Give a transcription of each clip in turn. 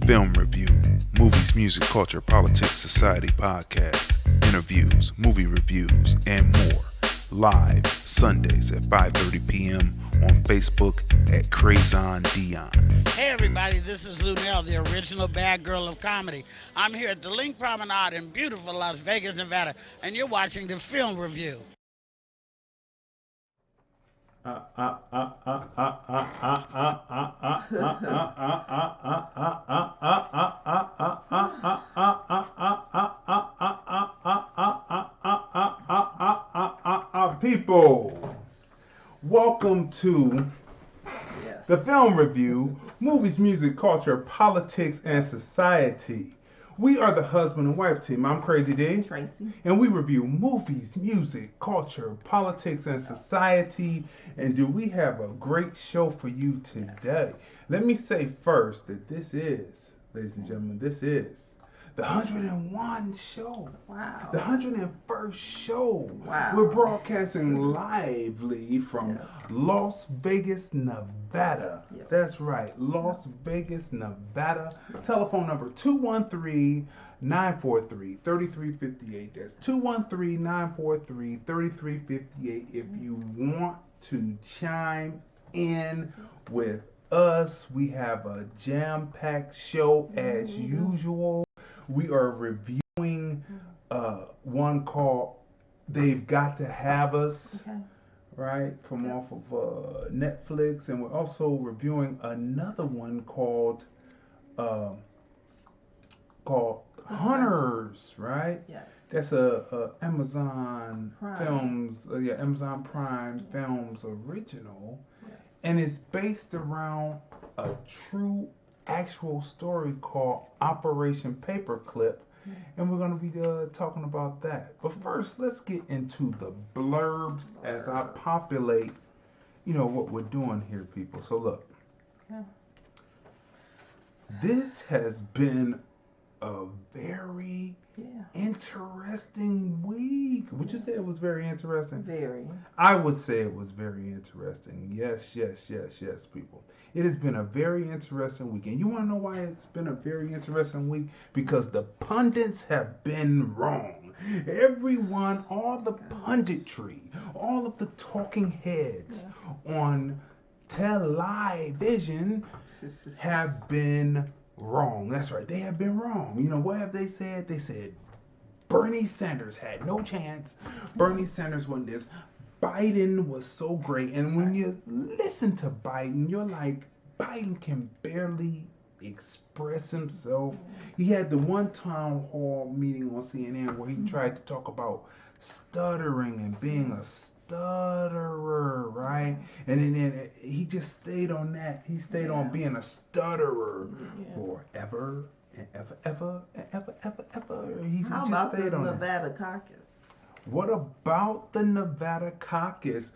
Film review, movies, music, culture, politics, society podcast, interviews, movie reviews, and more. Live Sundays at 5:30 p.m. on Facebook at Crazon Dion. Hey everybody, this is Lunell, the original bad girl of comedy. I'm here at the Link Promenade in beautiful Las Vegas, Nevada, and you're watching the Film Review. People, welcome to the Film Review, movies, music, culture, politics, and society. We are the husband and wife team. I'm Crazy D. Tracey. And we review movies, music, culture, politics, and society. And do we have a great show for you today? Let me say first that this is, ladies and gentlemen, this is the 101 show. Wow. The 101st show. Wow. We're broadcasting lively from Las Vegas, Nevada. Yep. That's right, Las Vegas, Nevada. Telephone number 213-943-3358. That's 213-943-3358 if you want to chime in with us. We have a jam-packed show as usual. We are reviewing one called They've Got to Have Us, right, from off of Netflix. And we're also reviewing another one called Hunters, right? Yes. That's a Amazon Prime. Films, Amazon Prime Films original. Yes. And it's based around a true actual story called Operation Paperclip, and we're going to be talking about that. But first, let's get into the blurbs as I populate, what we're doing here, people. So look, this has been a very interesting week. Would you say it was very interesting? Very. I would say it was very interesting. Yes, people. It has been a very interesting week. And you want to know why it's been a very interesting week? Because the pundits have been wrong. Everyone, all the punditry, all of the talking heads on television have been wrong. That's right. They have been wrong. What have they said? They said Bernie Sanders had no chance. Bernie Sanders won this. Biden was so great. And when you listen to Biden, you're like, Biden can barely express himself. He had the one town hall meeting on CNN where he tried to talk about stuttering and being a stutterer, right? And then he just stayed on that. He stayed on being a stutterer forever and ever. He How just about stayed the on Nevada caucus? What about the Nevada caucus?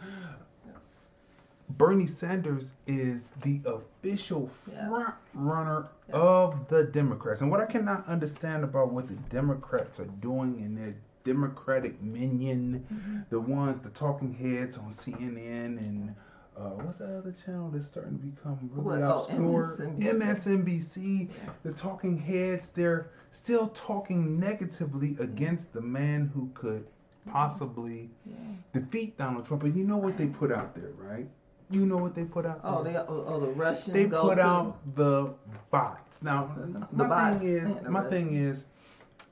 Bernie Sanders is the official front runner of the Democrats. And what I cannot understand about what the Democrats are doing in their Democratic minion, the talking heads on CNN and what's that other channel that's starting to become really obscure? MSNBC. The talking heads, they're still talking negatively against the man who could possibly defeat Donald Trump. And you know what they put out there, right? You know what they put out there? The Russians. They put out the bots. Now, my thing is,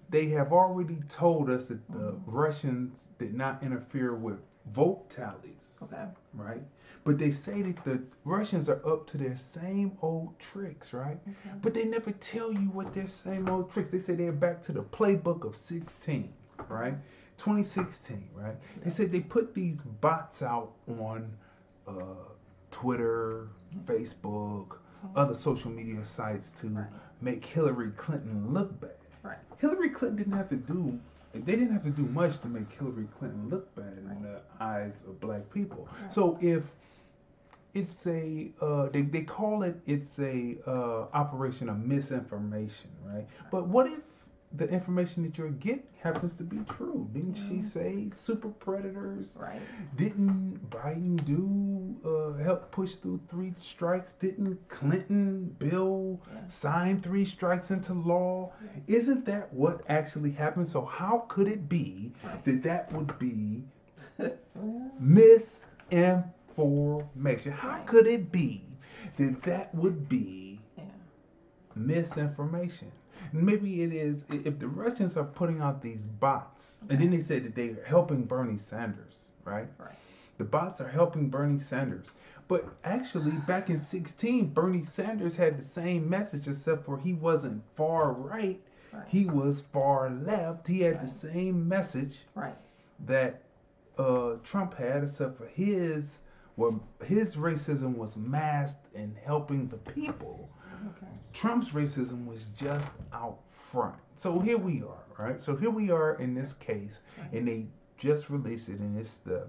they have already told us that the Russians did not interfere with vote tallies. Okay. Right? But they say that the Russians are up to their same old tricks, right? Okay. But they never tell you what their same old tricks. They say they're back to the playbook of 16, right? 2016, right? They said they put these bots out on Twitter, Facebook, other social media sites to make Hillary Clinton look bad. Right. Hillary Clinton didn't have to do much to make Hillary Clinton look bad in the eyes of black people. Right. So if it's they call it, it's a operation of misinformation, right? But what if the information that you're getting happens to be true. Didn't she say super predators? Right. Didn't Biden help push through 3 strikes? Didn't Clinton, Bill sign 3 strikes into law? Isn't that what actually happened? So how could it be that would be misinformation? How could it be that would be misinformation? Maybe it is, if the Russians are putting out these bots, and then they said that they're helping Bernie Sanders, right? The bots are helping Bernie Sanders. But actually, back in 2016, Bernie Sanders had the same message, except for he wasn't far right. He was far left. He had the same message that Trump had, except for his racism was masked and helping the people. Trump's racism was just out front. So here we are, right? So here we are in this case, and they just released it, and it's the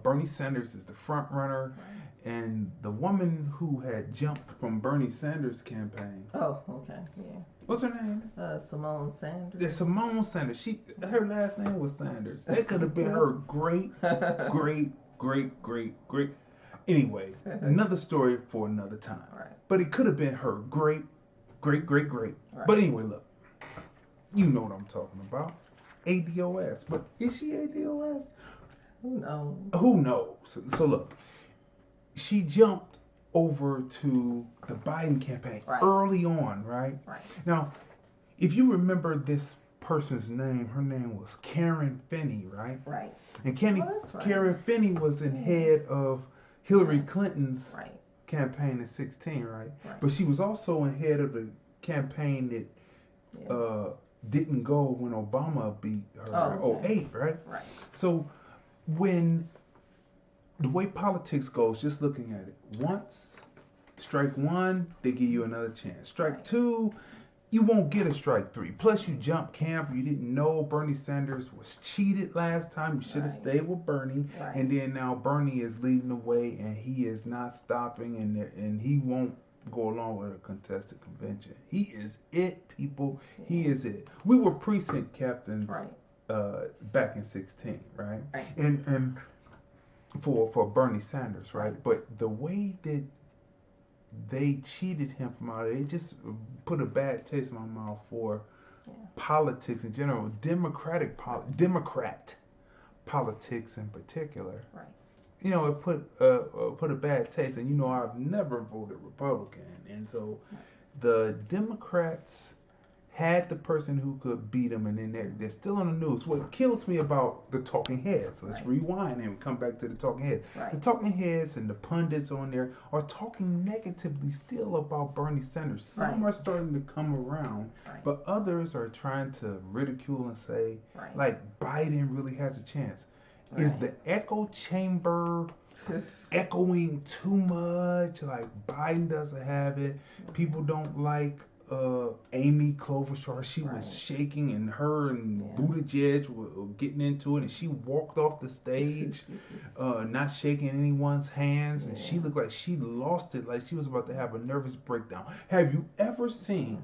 Bernie Sanders is the front runner, and the woman who had jumped from Bernie Sanders' campaign. Oh, okay, yeah. What's her name? Simone Sanders. Yeah, Simone Sanders. Her last name was Sanders. That could have been her great. Anyway, another story for another time. But it could have been her great. But anyway, look, you know what I'm talking about. ADOS. But is she ADOS? Who knows? So look, she jumped over to the Biden campaign early on, right? Now, if you remember this person's name, her name was Karen Finney, right? And Karen Finney was in head of Hillary Clinton's campaign in 2016, right? But she was also in head of the campaign that didn't go when Obama beat her in 2008, right? So when the way politics goes, just looking at it, once, strike 1, they give you another chance. Strike 2, you won't get a strike 3. Plus, you jump camp. You didn't know Bernie Sanders was cheated last time. You should have stayed with Bernie. And then now Bernie is leading the way, and he is not stopping, and he won't go along with a contested convention. He is it, people. He is it. We were precinct captains back in 2016, right? And for Bernie Sanders, right? But the way that they cheated him from out of it, it just put a bad taste in my mouth for politics in general, Democrat politics in particular. You know, it put a bad taste, and you know I've never voted Republican, and so the Democrats had the person who could beat them, and then they're still on the news. What kills me about the talking heads, let's rewind and come back to the talking heads. The talking heads and the pundits on there are talking negatively still about Bernie Sanders. Some are starting to come around, but others are trying to ridicule and say, like, Biden really has a chance. Is the echo chamber echoing too much? Like, Biden doesn't have it. People don't like Amy Klobuchar. She was shaking, and her and Buttigieg were getting into it, and she walked off the stage not shaking anyone's hands, and she looked like she lost it, like she was about to have a nervous breakdown. Have you ever seen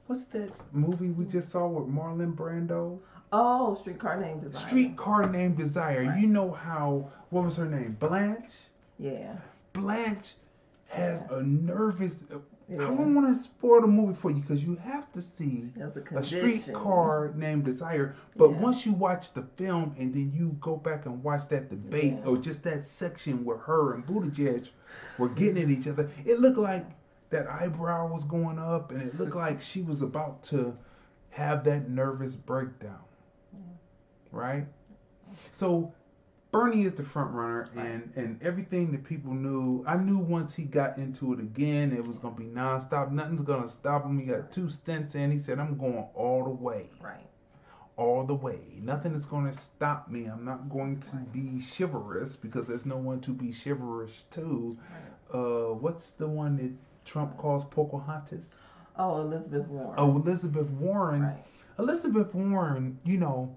what's that movie we just saw with Marlon Brando? Oh, Streetcar Named Desire. Streetcar Named Desire. You know how, what was her name? Blanche? Yeah. Blanche has a nervous... I don't want to spoil the movie for you because you have to see a Streetcar Named Desire. But once you watch the film and then you go back and watch that debate or just that section where her and Buttigieg were getting at each other, it looked like that eyebrow was going up, and it looked like she was about to have that nervous breakdown. Right? So Bernie is the front runner, and everything that people knew, I knew once he got into it again, it was going to be nonstop. Nothing's going to stop him. He got 2 stints in. He said, I'm going all the way. All the way. Nothing is going to stop me. I'm not going to be chivalrous because there's no one to be chivalrous to. What's the one that Trump calls Pocahontas? Oh, Elizabeth Warren. Elizabeth Warren. Elizabeth Warren, you know,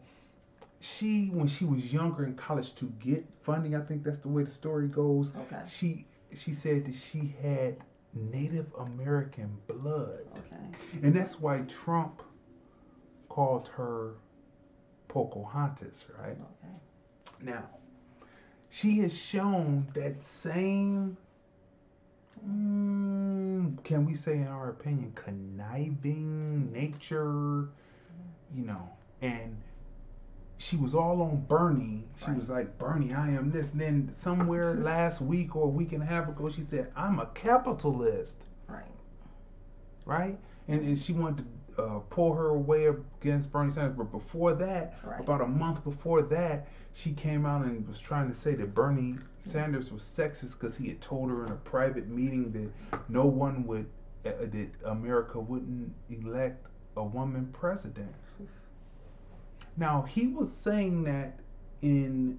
when she was younger in college to get funding, I think that's the way the story goes. She said that she had Native American blood. Okay. And that's why Trump called her Pocahontas, right? Okay. Now, she has shown that same, can we say in our opinion, conniving nature, and she was all on Bernie. She was like, Bernie, I am this. And then somewhere last week or a week and a half ago, she said, I'm a capitalist. Right? And she wanted to pull her away against Bernie Sanders. But before that, about a month before that, she came out and was trying to say that Bernie Sanders was sexist because he had told her in a private meeting that no one would, that America wouldn't elect a woman president. Now, he was saying that in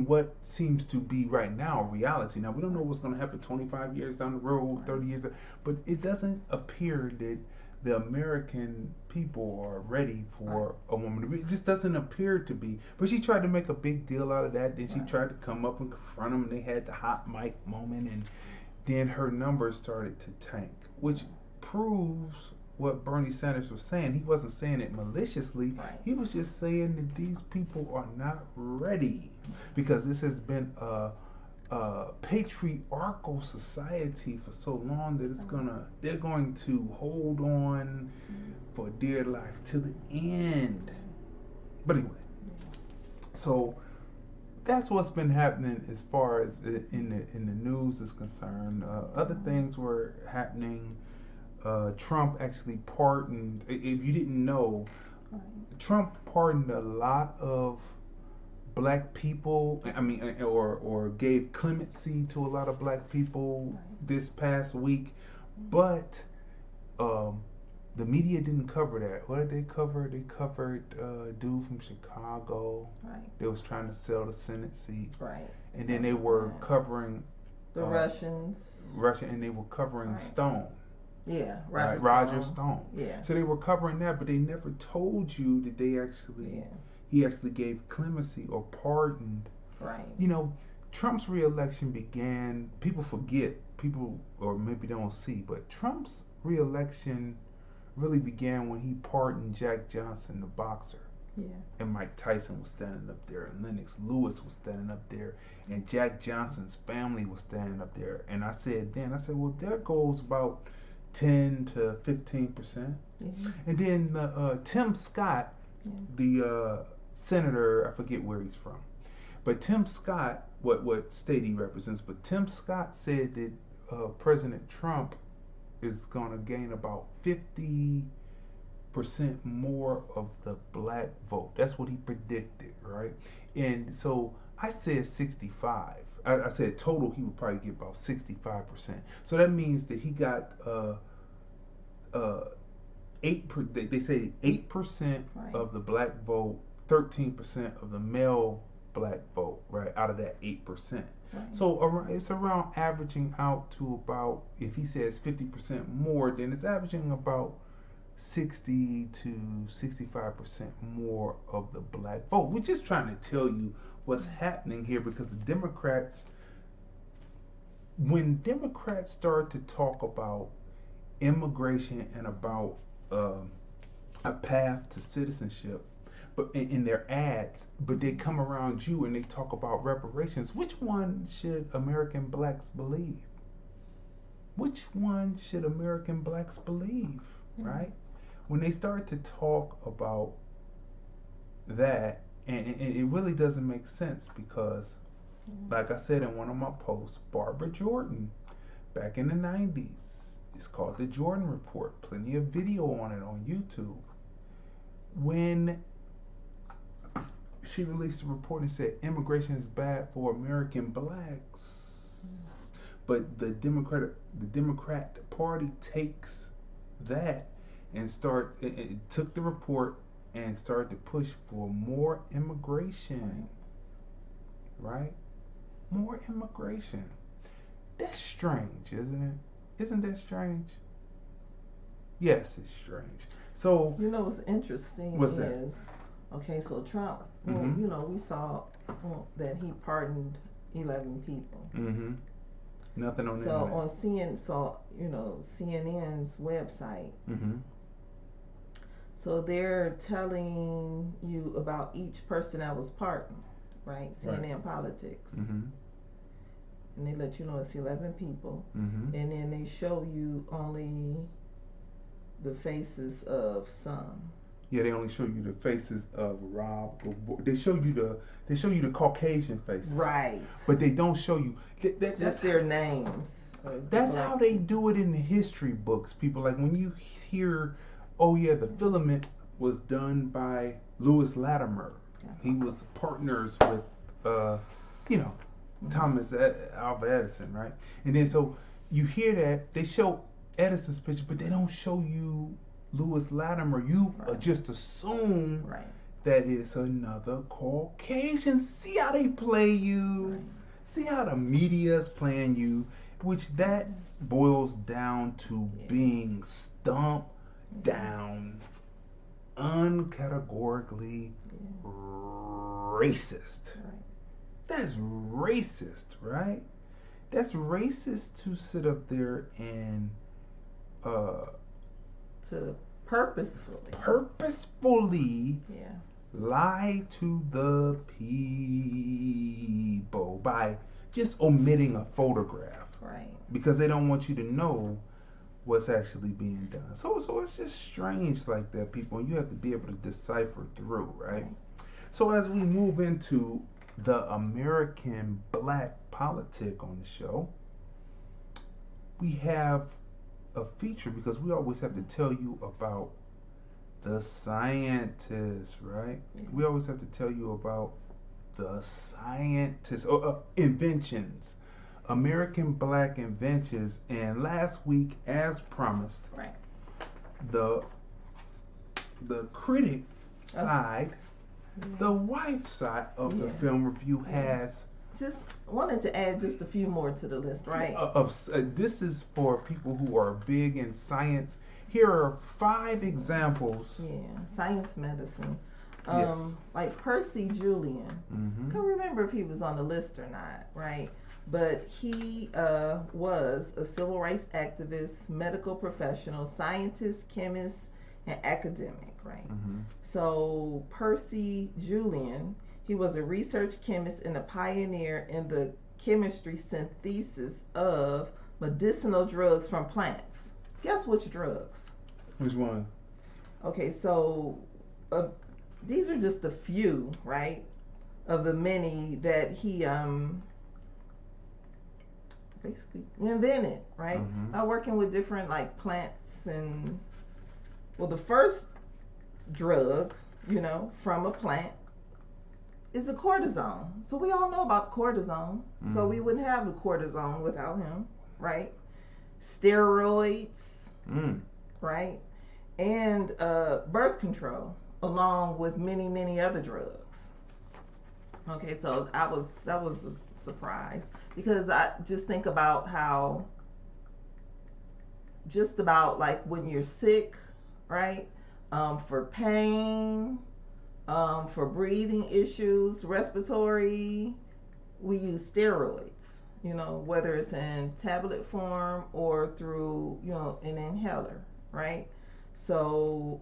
what seems to be right now reality. Now, we don't know what's going to happen 25 years down the road, 30 years, but it doesn't appear that the American people are ready for a woman to be. It just doesn't appear to be. But she tried to make a big deal out of that. Then she tried to come up and confront him, and they had the hot mic moment, and then her numbers started to tank, which proves what Bernie Sanders was saying. He wasn't saying it maliciously. He was just saying that these people are not ready because this has been a patriarchal society for so long that they're going to hold on for dear life to the end. But anyway, so that's what's been happening as far as in the news is concerned. Other things were happening. Trump actually pardoned, if you didn't know, Trump pardoned a lot of black people, or gave clemency to a lot of black people this past week, but the media didn't cover that. What did they cover? They covered a dude from Chicago. They was trying to sell the Senate seat. And then they were covering the Russians. And they were covering Stone. Roger Stone. So they were covering that, but they never told you that they actually he actually gave clemency or pardoned. Trump's re-election began. People forget. Or maybe don't see, but Trump's re-election really began when he pardoned Jack Johnson, the boxer. And Mike Tyson was standing up there, and Lennox Lewis was standing up there, and Jack Johnson's family was standing up there. And I said, well, there goes about 10 to 15%. And then Tim Scott, the senator, I forget where he's from, but Tim Scott, what state he represents, but Tim Scott said that President Trump is going to gain about 50% more of the black vote. That's what he predicted, right? And so I said 65. I said total he would probably get about 65%. So that means that he got 8%. They say 8% of the black vote, 13% of the male black vote, right? Out of that 8%. So it's around averaging out to about, if he says 50% more, then it's averaging about 60 to 65% more of the black vote. We're just trying to tell you what's happening here, because the Democrats, when Democrats start to talk about immigration and about a path to citizenship, but in their ads, but they come around you and they talk about reparations, which one should American blacks believe? Which one should American blacks believe, right? When they start to talk about that, and it really doesn't make sense, because, like I said in one of my posts, Barbara Jordan, back in the 90s, it's called The Jordan Report. Plenty of video on it on YouTube. When she released a report and said immigration is bad for American blacks, but the Democrat Party takes that and took the report and started to push for more immigration, right? More immigration. That's strange, isn't it? Isn't that strange? Yes, it's strange. So what's interesting is, okay, so Trump, we saw that he pardoned 11 people. Nothing on the so internet. on CNN's website. Mm-hmm. So they're telling you about each person that was part, right? CNN Politics. Mm-hmm. And they let you know it's 11 people. Mm-hmm. And then they show you only the faces of some. Yeah, they only show you the faces of Rob. They show you the Caucasian faces. Right. But they don't show you that's their names. That's how they do it in the history books. People, like when you hear, oh yeah, the filament was done by Lewis Latimer. He was partners with Thomas Alva Edison, right? And then so you hear that they show Edison's picture, but they don't show you Lewis Latimer. You just assume that it's another Caucasian. See how they play you. Right. See how the media's playing you, which that boils down to being stumped down, uncategorically racist. Right. That's racist, right? That's racist to sit up there and to purposefully lie to the people by just omitting a photograph, right? Because they don't want you to know what's actually being done. So it's just strange like that, people, and you have to be able to decipher through, right? So as we move into the American black politic on the show, we have a feature because we always have to tell you about the scientists, right? We always have to tell you about the scientists or inventions, American black inventions. And last week, as promised, the critic side, the wife side of the film review has. Just wanted to add just a few more to the list, right? This is for people who are big in science. Here are 5 examples. Yeah, science medicine. Yes. Like Percy Julian. Mm-hmm. Can't remember if he was on the list or not, right? But he was a civil rights activist, medical professional, scientist, chemist, and academic, right? Mm-hmm. So Percy Julian, he was a research chemist and a pioneer in the chemistry synthesis of medicinal drugs from plants. Guess which drugs? Which one? Okay, so these are just a few, right, of the many that he basically invented, right? Mm-hmm. Working with different like plants and the first drug, from a plant is the cortisone. So we all know about the cortisone. Mm-hmm. So we wouldn't have the cortisone without him, right? Steroids, right? And birth control, along with many, many other drugs. Okay, so that was a surprise because I just think about how just about like when you're sick, right? For pain, for breathing issues, respiratory, we use steroids, whether it's in tablet form or through, an inhaler, right? So,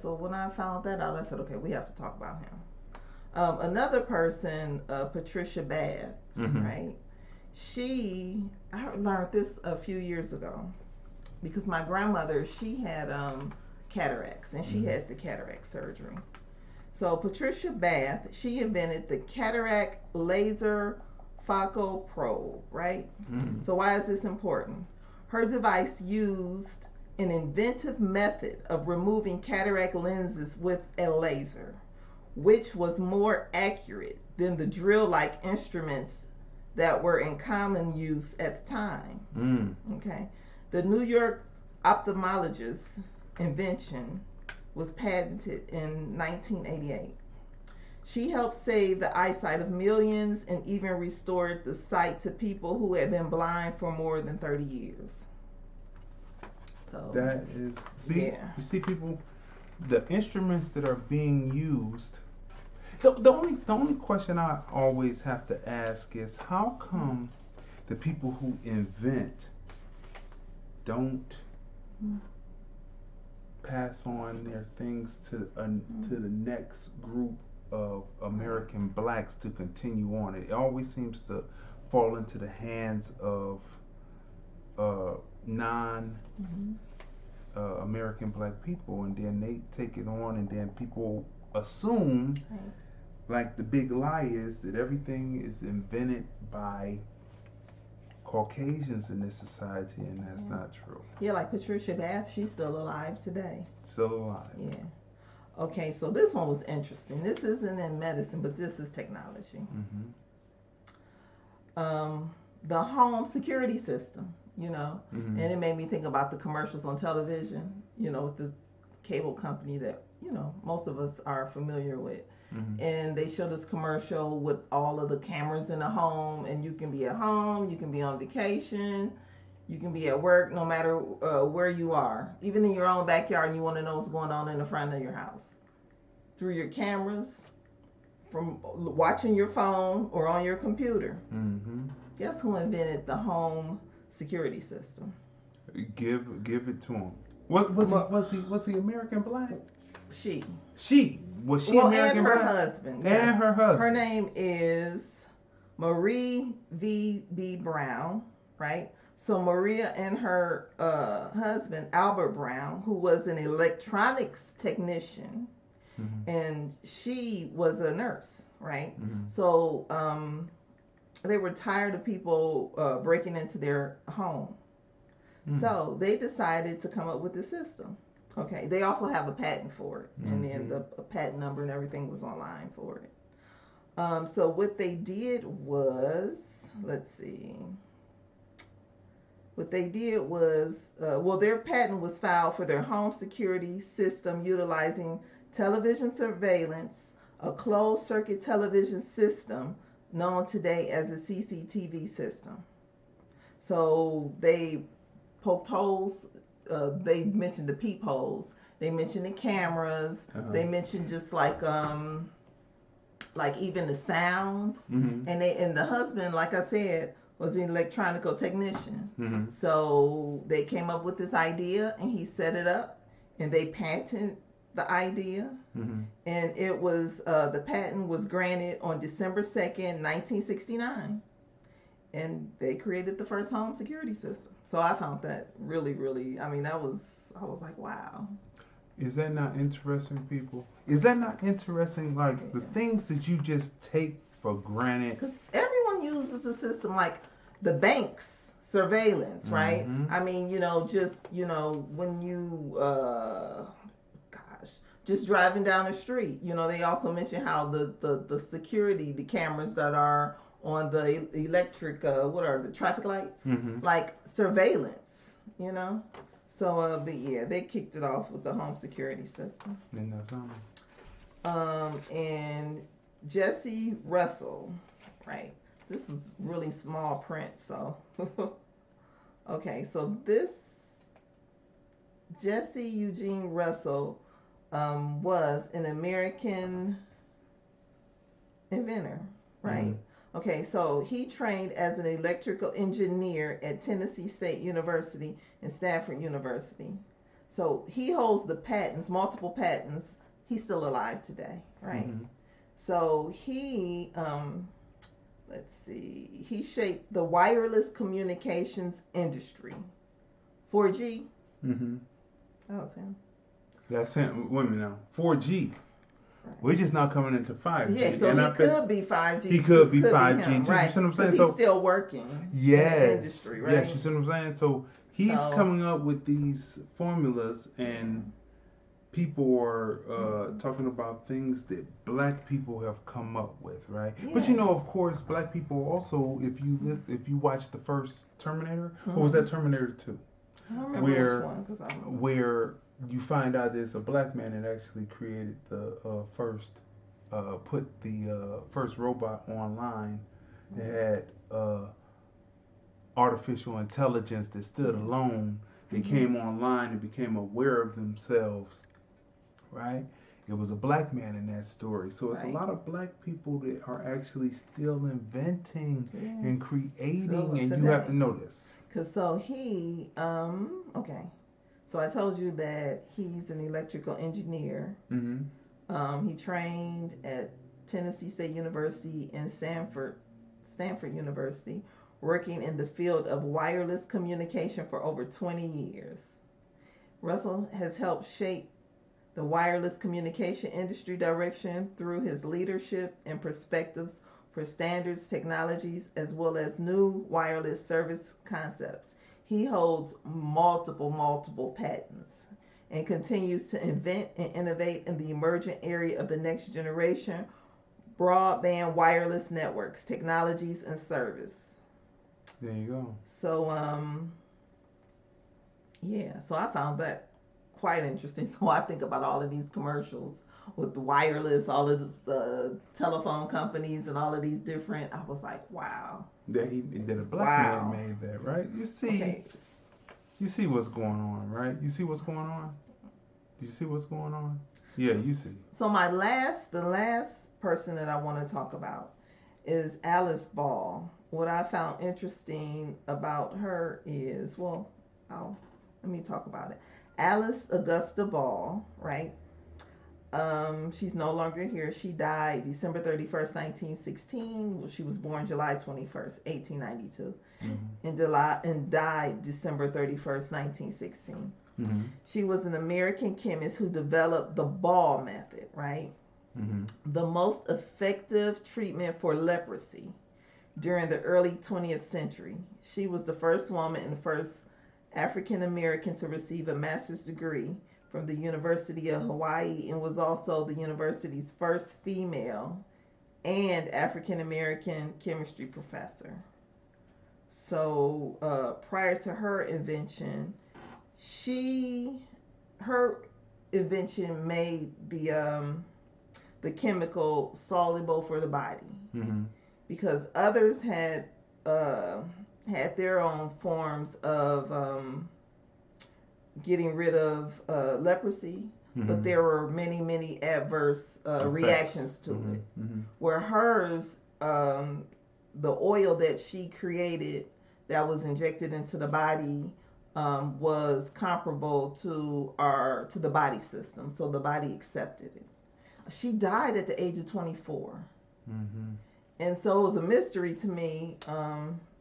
so when I found that out, I said, okay, we have to talk about him. Another person, Patricia Bath, right? I learned this a few years ago because my grandmother, she had cataracts and she had the cataract surgery. So Patricia Bath, she invented the cataract laser focal probe, right? So why is this important? Her device used an inventive method of removing cataract lenses with a laser, which was more accurate than the drill-like instruments that were in common use at the time. Okay. The New York ophthalmologist's invention was patented in 1988. She helped save the eyesight of millions and even restored the sight to people who had been blind for more than 30 years. So that is, you see, people, the instruments that are being used. The only question I always have to ask is how come the people who invent don't pass on their things to the next group of American blacks to continue on. It always seems to fall into the hands of non American black people, and then they take it on, and then people assume, like the big lie is, that everything is invented by Caucasians in this society, and that's not true. Yeah, like Patricia Bath, she's still alive today. Still alive. Yeah. Okay, so this one was interesting. This isn't in medicine, but this is technology. The home security system, and it made me think about the commercials on television, with the cable company that, most of us are familiar with. And they show this commercial with all of the cameras in the home, and you can be at home, you can be on vacation, you can be at work, no matter where you are. Even in your own backyard, and you want to know what's going on in the front of your house. Through your cameras, from watching your phone or on your computer. Guess who invented the home security system? Give it to him. Was he American black? She. Was she American and her black? husband. And her husband. Her name is Marie V.B. Brown, right? So Maria and her husband, Albert Brown, who was an electronics technician, and she was a nurse, right? So they were tired of people breaking into their home. So they decided to come up with this system. Okay, they also have a patent for it, and then the patent number and everything was online for it. So what they did was, their patent was filed for their home security system utilizing television surveillance, a closed circuit television system known today as a CCTV system. So they poked holes. They mentioned the peepholes. They mentioned the cameras. They mentioned just like even the sound. And the husband, like I said, was an electronical technician. So they came up with this idea, and he set it up, and they patented the idea. And it was the patent was granted on December 2nd, 1969, and they created the first home security system. So I found that really, really, I was like, wow. Is that not interesting, people? Is that not interesting? Like the things that you just take for granted. Because everyone uses the system, like the banks surveillance, right? When you, just driving down the street, they also mention how the security, the cameras that are on the electric, what are the traffic lights? Like surveillance, So, but yeah, they kicked it off with the home security system. And Jesse Russell, right? This is really small print, so. Okay, so this Jesse Eugene Russell was an American inventor, right? Okay, so he trained as an electrical engineer at Tennessee State University and Stanford University. So he holds the patents, multiple patents. He's still alive today, right? So he, he shaped the wireless communications industry. 4G? That was him. That's him. Wait a minute now. 4G. Right. We're just now coming into 5G. Yeah, so he could be 5G. He could be 5G too. Right. You see what I'm saying? He's still working in the industry, right? Yes, you see what I'm saying? So he's coming up with these formulas, and people are talking about things that black people have come up with, right? Yeah. But of course, black people also, if you watch the first Terminator, or was that Terminator 2? I don't remember which one, where you find out there's a black man that actually created the first robot online that had artificial intelligence that stood alone. They came online and became aware of themselves, right? It was a black man in that story. So it's Right. a lot of black people that are actually still inventing and creating, So and you today- have to know this. Cause so he, okay. So I told you that he's an electrical engineer. Mm-hmm. He trained at Tennessee State University and Stanford University, working in the field of wireless communication for over 20 years. Russell has helped shape the wireless communication industry direction through his leadership and perspectives for standards, technologies, as well as new wireless service concepts. He holds multiple patents and continues to invent and innovate in the emerging area of the next generation broadband wireless networks, technologies, and service. There you go. So, so I found that quite interesting. So I think about all of these commercials with the wireless, all of the telephone companies and all of these different, I was like, wow. That a black man made that, right? You see, you see what's going on, right? You see what's going on? You see what's going on? Yeah, you see. So the last person that I want to talk about is Alice Ball. What I found interesting about her is, let me talk about it. Alice Augusta Ball, right? She's no longer here. She died December 31st, 1916. She was born July 21st, 1892. And died December 31st, 1916. Mm-hmm. She was an American chemist who developed the Ball method, right? Mm-hmm. The most effective treatment for leprosy during the early 20th century. She was the first woman and the first African American to receive a master's degree from the University of Hawaii, and was also the university's first female and African American chemistry professor. So prior to her invention, her invention made the chemical soluble for the body, because others had their own forms of getting rid of leprosy, but there were many adverse reactions to it. Where hers, the oil that she created that was injected into the body was comparable to the body system, so the body accepted it. She died at the age of 24, and so it was a mystery to me.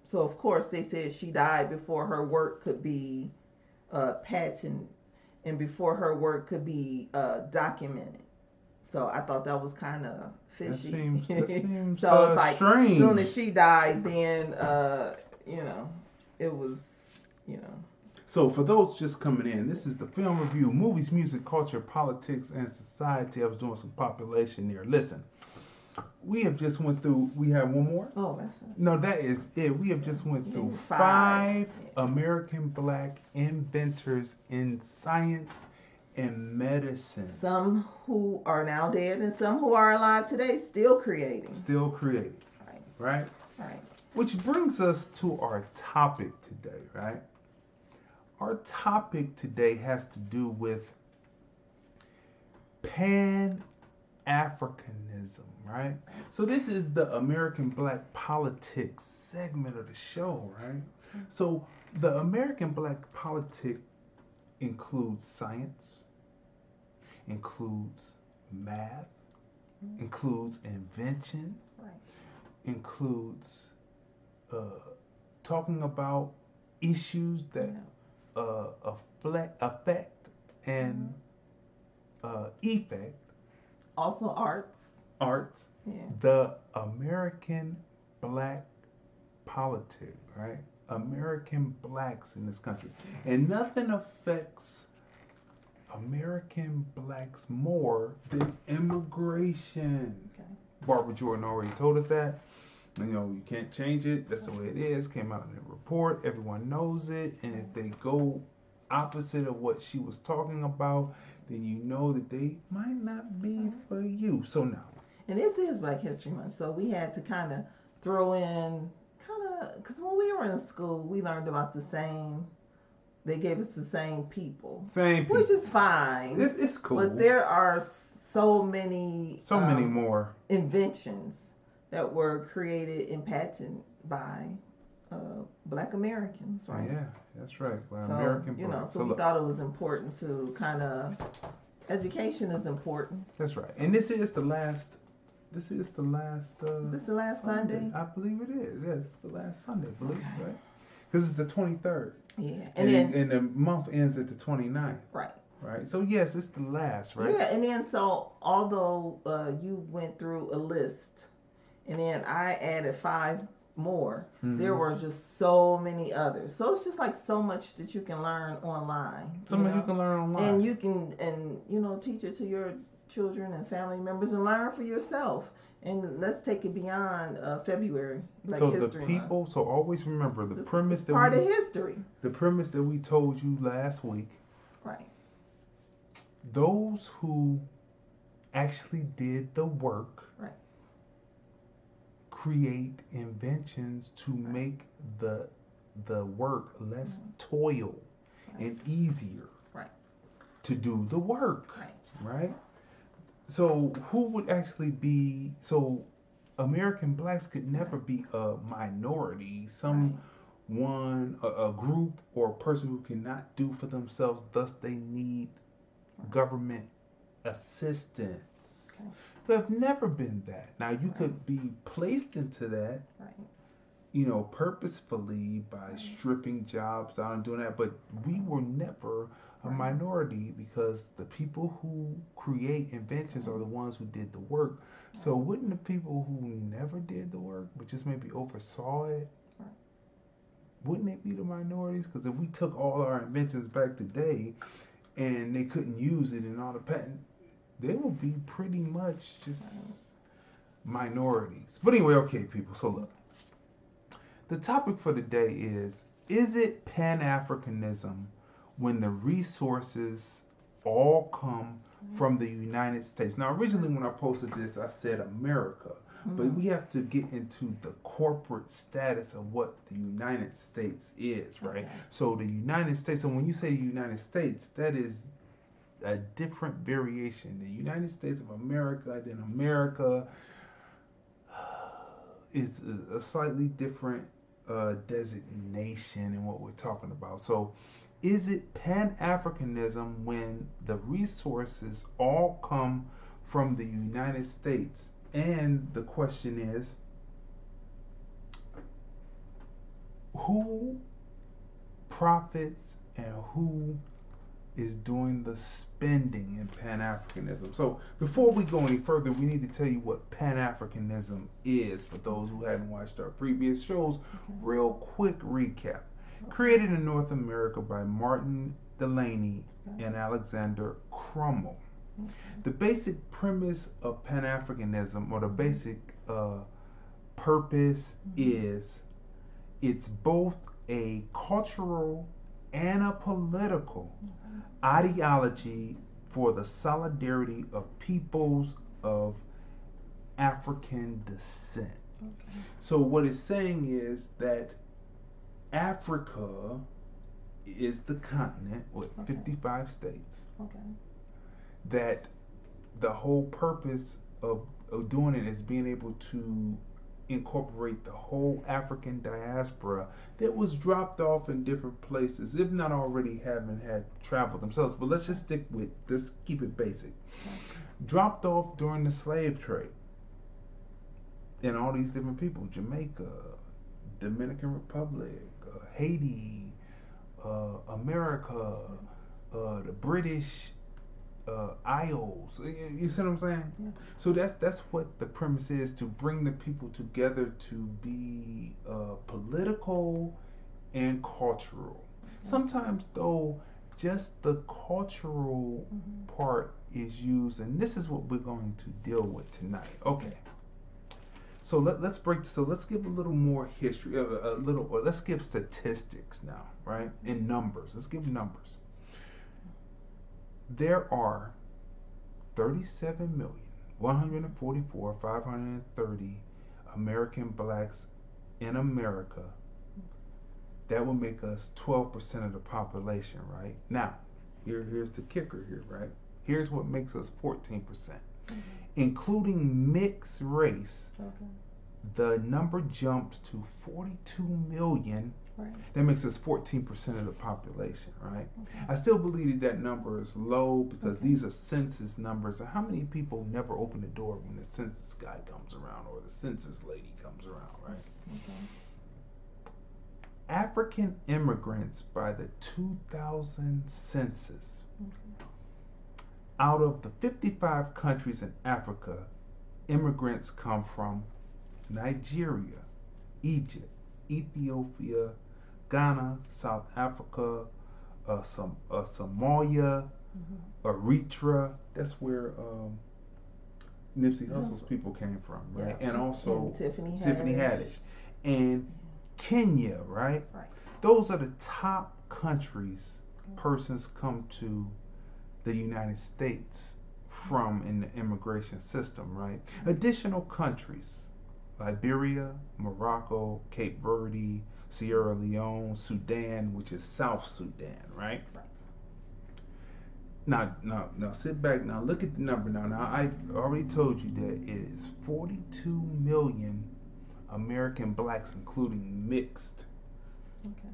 So of course they said she died before her work could be patented and before her work could be documented. So I thought that was kind of fishy. That seems so it's like strange. As soon as she died, then it was. So for those just coming in, this is the film review, movies, music, culture, politics, and society. I was doing some population there. Listen, we have just went through, we have one more? Oh, that's it. No, that is it. We have just went through 5 American black inventors in science and medicine. Some who are now dead and some who are alive today still creating. Right? Right. Which brings us to our topic today, right? Our topic today has to do with Pan-Africanism, right? So this is the American Black Politics segment of the show, right? So the American Black Politic includes science, includes math, includes invention, includes talking about issues that affect and effect. Also arts. Yeah. The American Black Politic, right? American blacks in this country. And nothing affects American blacks more than immigration. Okay. Barbara Jordan already told us that. You can't change it. That's the way it is. Came out in a report. Everyone knows it. And if they go opposite of what she was talking about, then you know that they might not be for you. So now. And this is Black History Month, so we had to kind of throw in, because when we were in school, we learned about they gave us the same people. Which is fine. It's cool. But there are so many more inventions that were created and patented by Black Americans, right? Yeah, that's right. By so, American Black. So we thought it was important to kind of, education is important. That's right. And this is the last. Is this the last Sunday? I believe it is. Yes, it's the last Sunday. I believe, right? Because it's the 23rd. Yeah, and the month ends at the 29th. Right. Right. So yes, it's the last, right? Yeah, and then so although you went through a list, and then I added 5 more, there were just so many others. So it's just like so much that you can learn online. You can learn online, and you can teach it to your children and family members and learn for yourself. And let's take it beyond February, like so History the people. Month. So always remember the premise that part of history. The premise that we told you last week. Right. Those who actually did the work. Right. Create inventions to make the work less toil and easier. Right. To do the work. Right. Right. So who would actually be, so American Blacks could never be a minority, a group or a person who cannot do for themselves, thus they need government assistance. Okay. But have never been that. Now you could be placed into that, purposefully by stripping jobs out and doing that, but we were never a minority because the people who create inventions are the ones who did the work. So wouldn't the people who never did the work but just maybe oversaw it, wouldn't they be the minorities? Because if we took all our inventions back today and they couldn't use it in all the patent, they would be pretty much just minorities. But anyway, okay, people, so look. The topic for the day is it Pan-Africanism when the resources all come from the United States? Now, originally when I posted this, I said America, but we have to get into the corporate status of what the United States is, right? Okay. So the United States, and when you say United States, that is a different variation. The United States of America, then America is a slightly different designation in what we're talking about. So is it Pan-Africanism when the resources all come from the United States? And the question is, who profits and who is doing the spending in Pan-Africanism? So before we go any further, we need to tell you what Pan-Africanism is for those who hadn't watched our previous shows. Real quick recap. Created in North America by Martin Delaney and Alexander Crummell. The basic premise of Pan-Africanism, or the basic purpose, is it's both a cultural and a political ideology for the solidarity of peoples of African descent. Okay. So what it's saying is that Africa is the continent with 55 states. Okay. That the whole purpose of doing it is being able to incorporate the whole African diaspora that was dropped off in different places, if not already haven't had traveled themselves. But let's just let's keep it basic. Dropped off during the slave trade. And all these different people, Jamaica, Dominican Republic, Haiti, America, the British Isles. You see what I'm saying? Yeah. So that's what the premise is, to bring the people together to be political and cultural. Okay. Sometimes though, just the cultural part is used, and this is what we're going to deal with tonight. Okay. So let's break. So let's give a little more history, let's give statistics now, right? In numbers. Let's give numbers. There are 37,144,530 American blacks in America. That will make us 12% of the population, right? Now, here's the kicker here, right? Here's what makes us 14%. Including mixed race, Okay. the number jumped to 42 million. Right. That makes us 14% of the population, right? Okay. I still believe that number is low because Okay. these are census numbers. And how many people never open the door when the census guy comes around or the census lady comes around, right? Okay. African immigrants by the 2000 census, out of the 55 countries in Africa, immigrants come from Nigeria, Egypt, Ethiopia, Ghana, South Africa, Somalia, Eritrea. That's where Nipsey Hussle's people came from, right? Yeah. And also And Tiffany Haddish. And Kenya, right? Right. Those are the top countries persons come to the United States from in the immigration system, right? Additional countries, Liberia, Morocco, Cape Verde, Sierra Leone, Sudan, which is South Sudan, right? Now sit back. Now look at the number. Now I already told you that it is 42 million American blacks, including mixed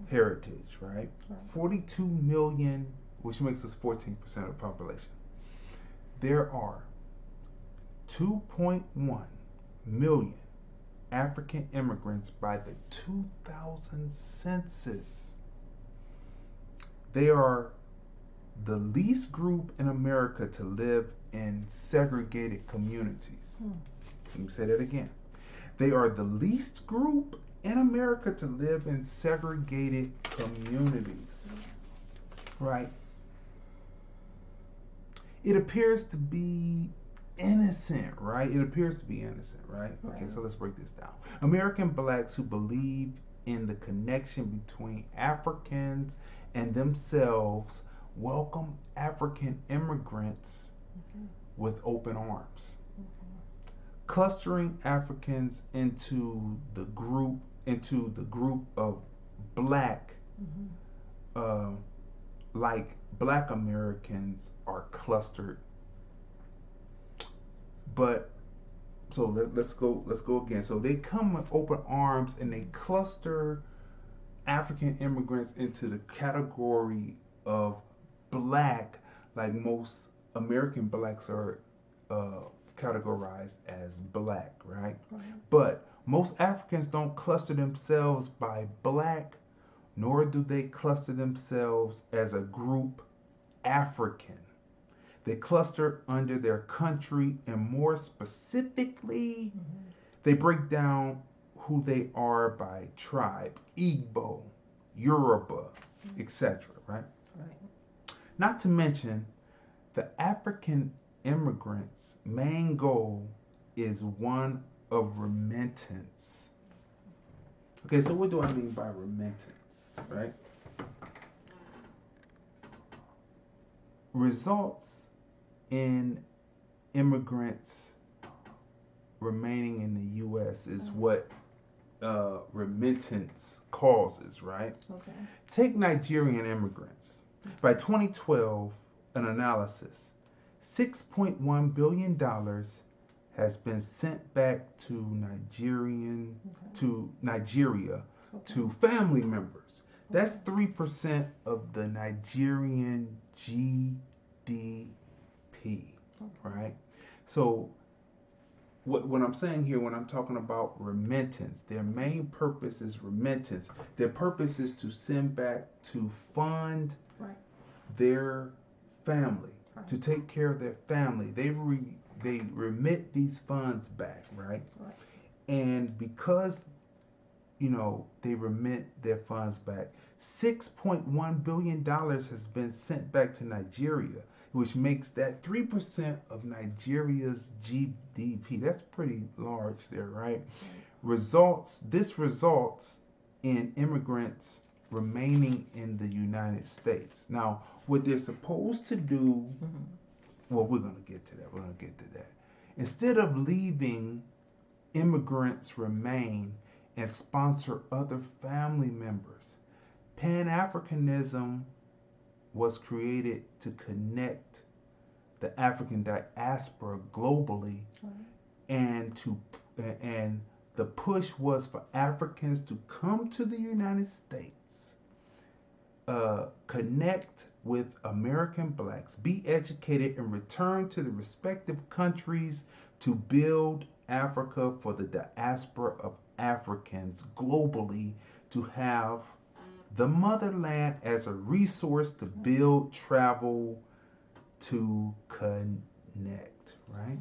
heritage, right? 42 million, which makes us 14% of the population. There are 2.1 million African immigrants by the 2000 census. They are the least group in America to live in segregated communities. Let me say that again. They are the least group in America to live in segregated communities. Right? It appears to be innocent, right? It appears to be innocent, right? Okay, so let's break this down. American blacks who believe in the connection between Africans and themselves welcome African immigrants with open arms. Clustering Africans into the group of black, like black Americans are clustered. But so let's go again. So they come with open arms and they cluster African immigrants into the category of black, like most American blacks are categorized as black, right? But most Africans don't cluster themselves by black, nor do they cluster themselves as a group African. They cluster under their country, and more specifically, they break down who they are by tribe, Igbo, Yoruba, etc., right? Not to mention, the African immigrants' main goal is one of remittance. Okay, so what do I mean by remittance, right? Results in immigrants remaining in the U.S. is what remittance causes, right? Okay. Take Nigerian immigrants. By 2012, an analysis, $6.1 billion has been sent back to Nigeria to family members. That's 3% of the Nigerian GDP, right? So what I'm saying here when I'm talking about remittance, their main purpose is remittance. Their purpose is to send back to fund their family, to take care of their family. They remit these funds back, right? And because they remit their funds back, $6.1 billion has been sent back to Nigeria, which makes that 3% of Nigeria's GDP. That's pretty large there, right? This results in immigrants remaining in the United States. Now, what they're supposed to do, well, we're going to get to that. Instead of leaving, immigrants remain and sponsor other family members. Pan-Africanism was created to connect the African diaspora globally, and the push was for Africans to come to the United States, connect with American blacks, be educated, and return to the respective countries to build Africa for the diaspora of Africans globally, to have the motherland as a resource to build, travel, to connect, right?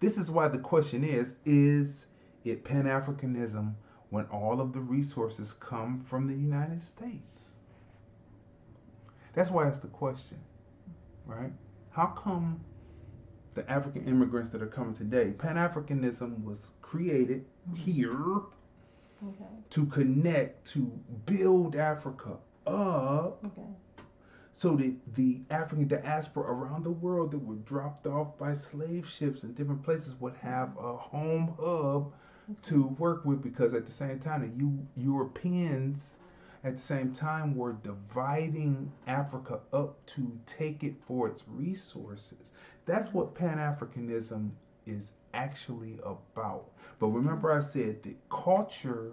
This is why the question is it Pan-Africanism when all of the resources come from the United States? That's why it's the question, right? How come the African immigrants that are coming today, Pan-Africanism was created here to connect, to build Africa up, so that the African diaspora around the world that were dropped off by slave ships in different places would have a home hub to work with, because at the same time, the Europeans at the same time were dividing Africa up to take it for its resources. That's what Pan-Africanism is actually about. But remember I said the culture,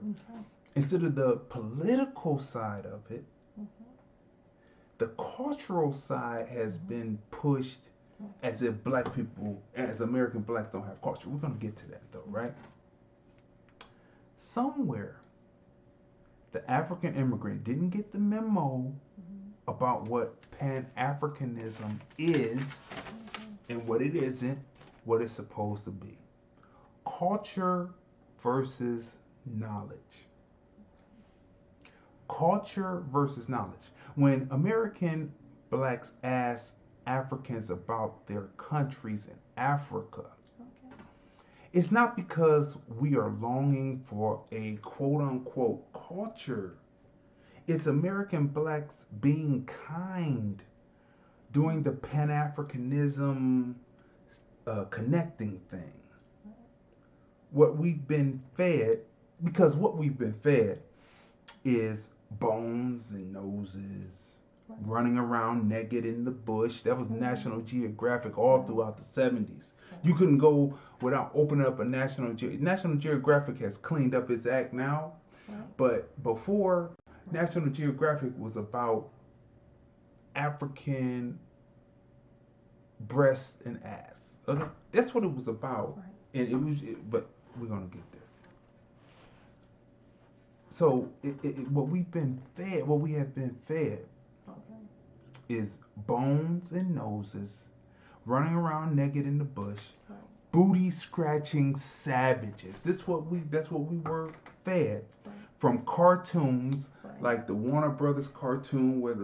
instead of the political side of it, the cultural side has been pushed as if black people, as American blacks, don't have culture. We're going to get to that though, right? Somewhere, the African immigrant didn't get the memo about what Pan-Africanism is and what it isn't, what it's supposed to be. Culture versus knowledge. Culture versus knowledge. When American blacks ask Africans about their countries in Africa, it's not because we are longing for a quote-unquote culture. It's American blacks being kind, doing the Pan-Africanism connecting thing. What we've been fed, because what we've been fed is bones and noses, running around naked in the bush. That was National Geographic all throughout the 70s. You couldn't go without opening up a National Geographic has cleaned up its act now, but before, National Geographic was about African breasts and ass. Okay? That's what it was about, and but we're gonna get there. So what we have been fed is bones and noses, running around naked in the bush, booty scratching savages. That's what we were fed from cartoons like the Warner Brothers cartoon where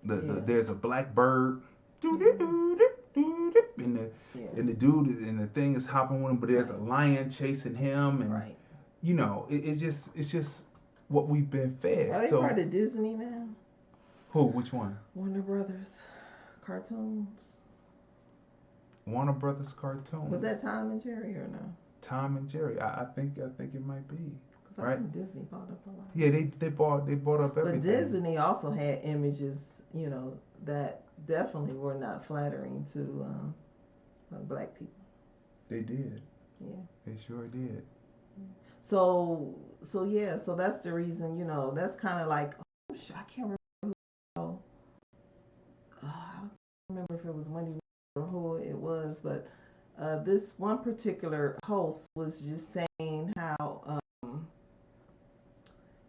there's a black bird, and the dude and the thing is hopping with him, but there's a lion chasing him, and you know, it's just what we've been fed. Are they part of Disney now? Who? Which one? Warner Brothers cartoons. Warner Brothers cartoons. Was that Tom and Jerry or no? Tom and Jerry. I think it might be. Because I think Disney bought up a lot. Yeah, they bought up everything. But Disney also had images, you know, that definitely were not flattering to black people. They did. Yeah. They sure did. So that's the reason, you know, that's kind of like, I can't remember I don't remember if it was Wendy or who it was, but this one particular host was just saying how,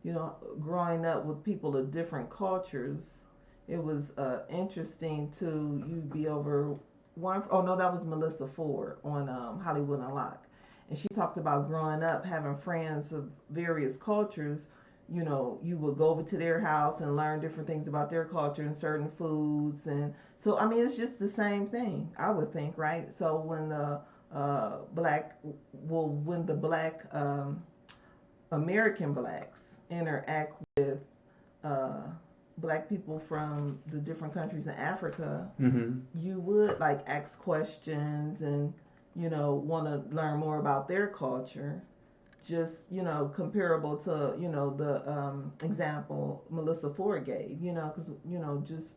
you know, growing up with people of different cultures, it was interesting to you be over one. Oh no, that was Melissa Ford on Hollywood Unlocked. And she talked about growing up, having friends of various cultures. You know, you would go over to their house and learn different things about their culture and certain foods. And so, I mean, it's just the same thing, I would think, right? So when the black American blacks interact with black people from the different countries in Africa, you would like ask questions and, you know, want to learn more about their culture, just, you know, comparable to, you know, the example Melissa Ford gave, you know, because, you know, just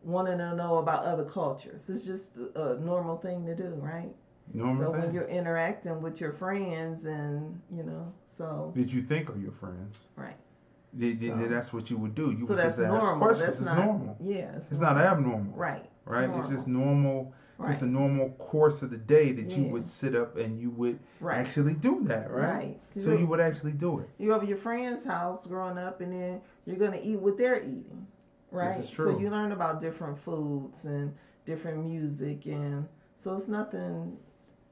wanting to know about other cultures. It's just a normal thing to do, right? Normal thing. When you're interacting with your friends and, so. That you think are your friends. Right. That's what you would do. You would that's just ask normal. questions. That's it's not, normal. Yeah. It's not abnormal. Right. Right? It's just normal. Right. Just a normal course of the day that you would sit up and you would actually do that, right? So you would actually do it. You're over your friend's house growing up, and then you're going to eat what they're eating, right? This is true. So you learn about different foods and different music, and so it's nothing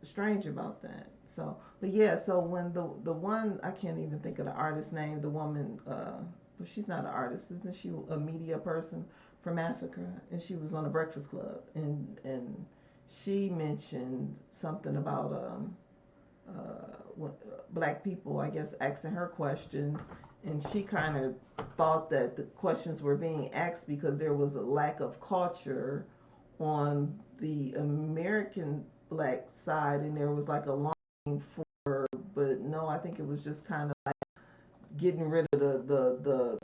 strange about that. So, but yeah, so when the one, I can't even think of the artist's name, the woman, well, she's not an artist, isn't she a media person from Africa? And she was on the Breakfast Club, and she mentioned something about black people, I guess, asking her questions, and she kind of thought that the questions were being asked because there was a lack of culture on the American black side, and there was like a longing for, but no, I think it was just kind of like getting rid of the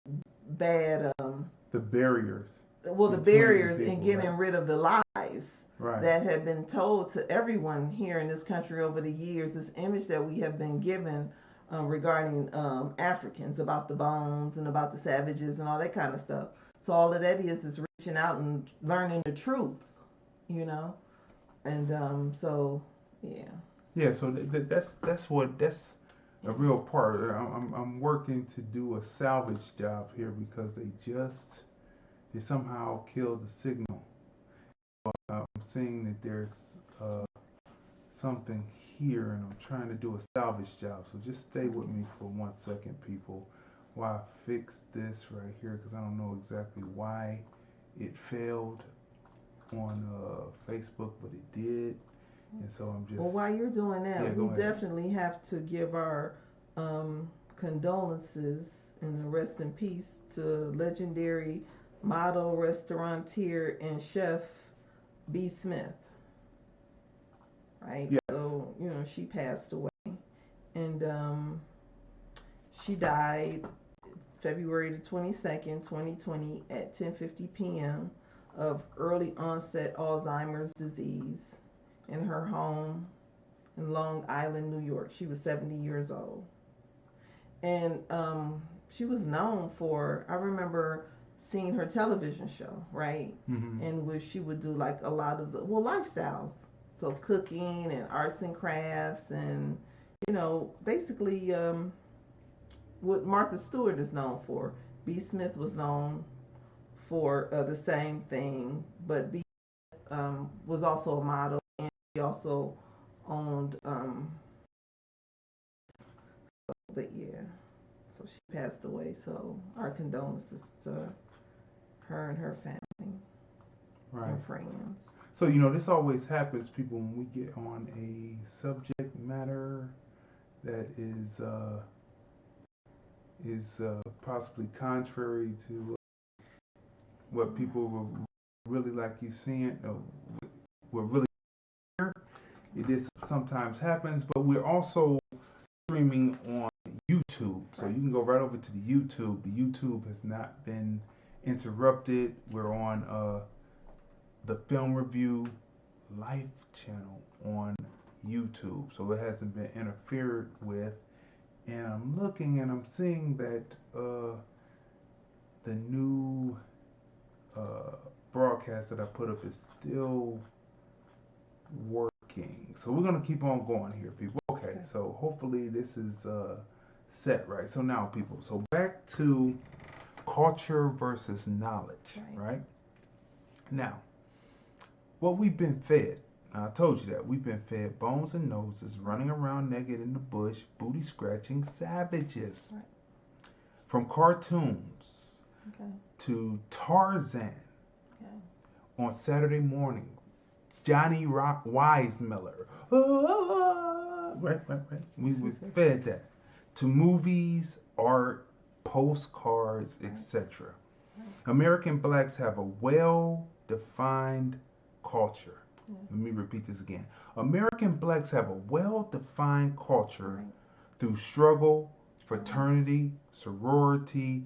bad the barriers. Well, the barriers and getting rid of the lies that have been told to everyone here in this country over the years. This image that we have been given regarding Africans, about the bones and about the savages and all that kind of stuff. So all of that is reaching out and learning the truth, and so yeah. Yeah, so that's a real part. I'm working to do a salvage job here because they somehow killed the signal. I'm seeing that there's something here, and I'm trying to do a salvage job. So just stay with me for 1 second, people, while I fix this right here, because I don't know exactly why it failed on Facebook, but it did. And so I'm just... Well, while you're doing that, we definitely have to give our condolences and a rest in peace to legendary model, restaurateur, and chef B. Smith. Right? Yes. So, she passed away. And she died February the 22nd, 2020 at 10:50 p.m. of early onset Alzheimer's disease in her home in Long Island, New York. She was 70 years old. And she was known for, I remember seeing her television show, right? Mm-hmm. And where she would do like a lot of the lifestyles. So cooking and arts and crafts and, basically what Martha Stewart is known for. B. Smith was known for the same thing, but B. was also a model, and she also owned, but yeah, so she passed away. So our condolences to her and her family, and friends. So this always happens, people, when we get on a subject matter that is possibly contrary to what people will really like you seeing, will really hear. It just sometimes happens, but we're also streaming on YouTube, so you can go right over to the YouTube. The YouTube has not been interrupted. We're on the Film Review Life channel on YouTube, so it hasn't been interfered with. And I'm looking and I'm seeing that the new broadcast that I put up is still working. So we're gonna keep on going here, people. Okay. So hopefully this is set right. So now, people, so back to culture versus knowledge, right? Now, what we've been fed, I told you that, we've been fed bones and noses, running around naked in the bush, booty scratching savages. Right. From cartoons to Tarzan on Saturday morning, Johnny Weissmuller. Right. We were fed that. To movies, art, postcards, etc. American blacks have a well-defined culture. Let me repeat this again. American blacks have a well-defined culture through struggle, fraternity, sorority,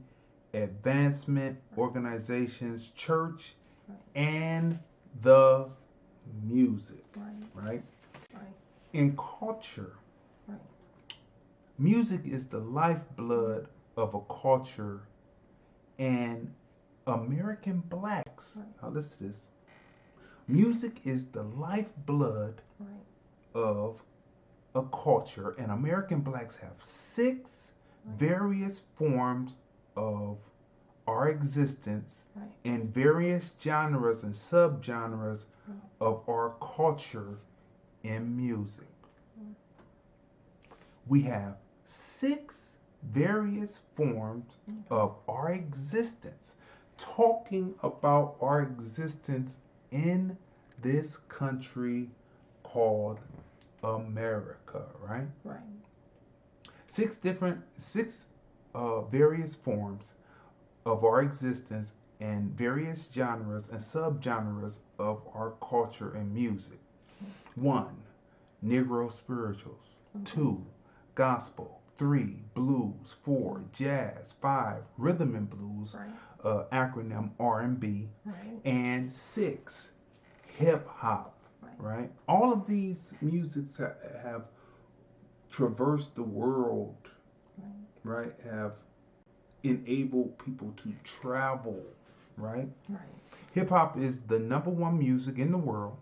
advancement organizations, church, and the music, right? Right. In culture, Right. music is the lifeblood of a culture, and American blacks, now listen to this, music is the lifeblood of a culture, and American blacks have 6 various forms of our existence and various genres and subgenres of our culture in music. We have 6 various forms of our existence, talking about our existence in this country called America, right? Right. 6 various forms of our existence and various genres and subgenres of our culture and music. 1, Negro spirituals. 2, gospel. 3, blues. 4, jazz. 5, rhythm and blues, acronym R&B. And 6, hip hop. Right? All of these musics have traversed the world, right? Have enabled people to travel, right? Hip hop is the number 1 music in the world.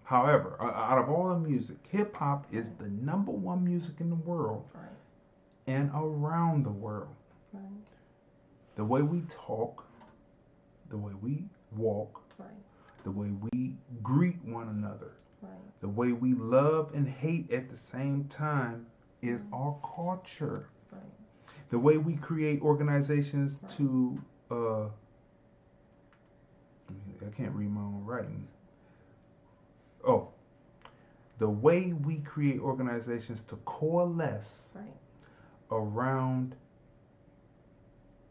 However, out of all the music, hip hop is the number 1 music in the world and around the world. The way we talk, the way we walk, the way we greet one another, the way we love and hate at the same time is our culture. The way we create organizations to, I can't read my own writing. Oh, the way we create organizations to coalesce around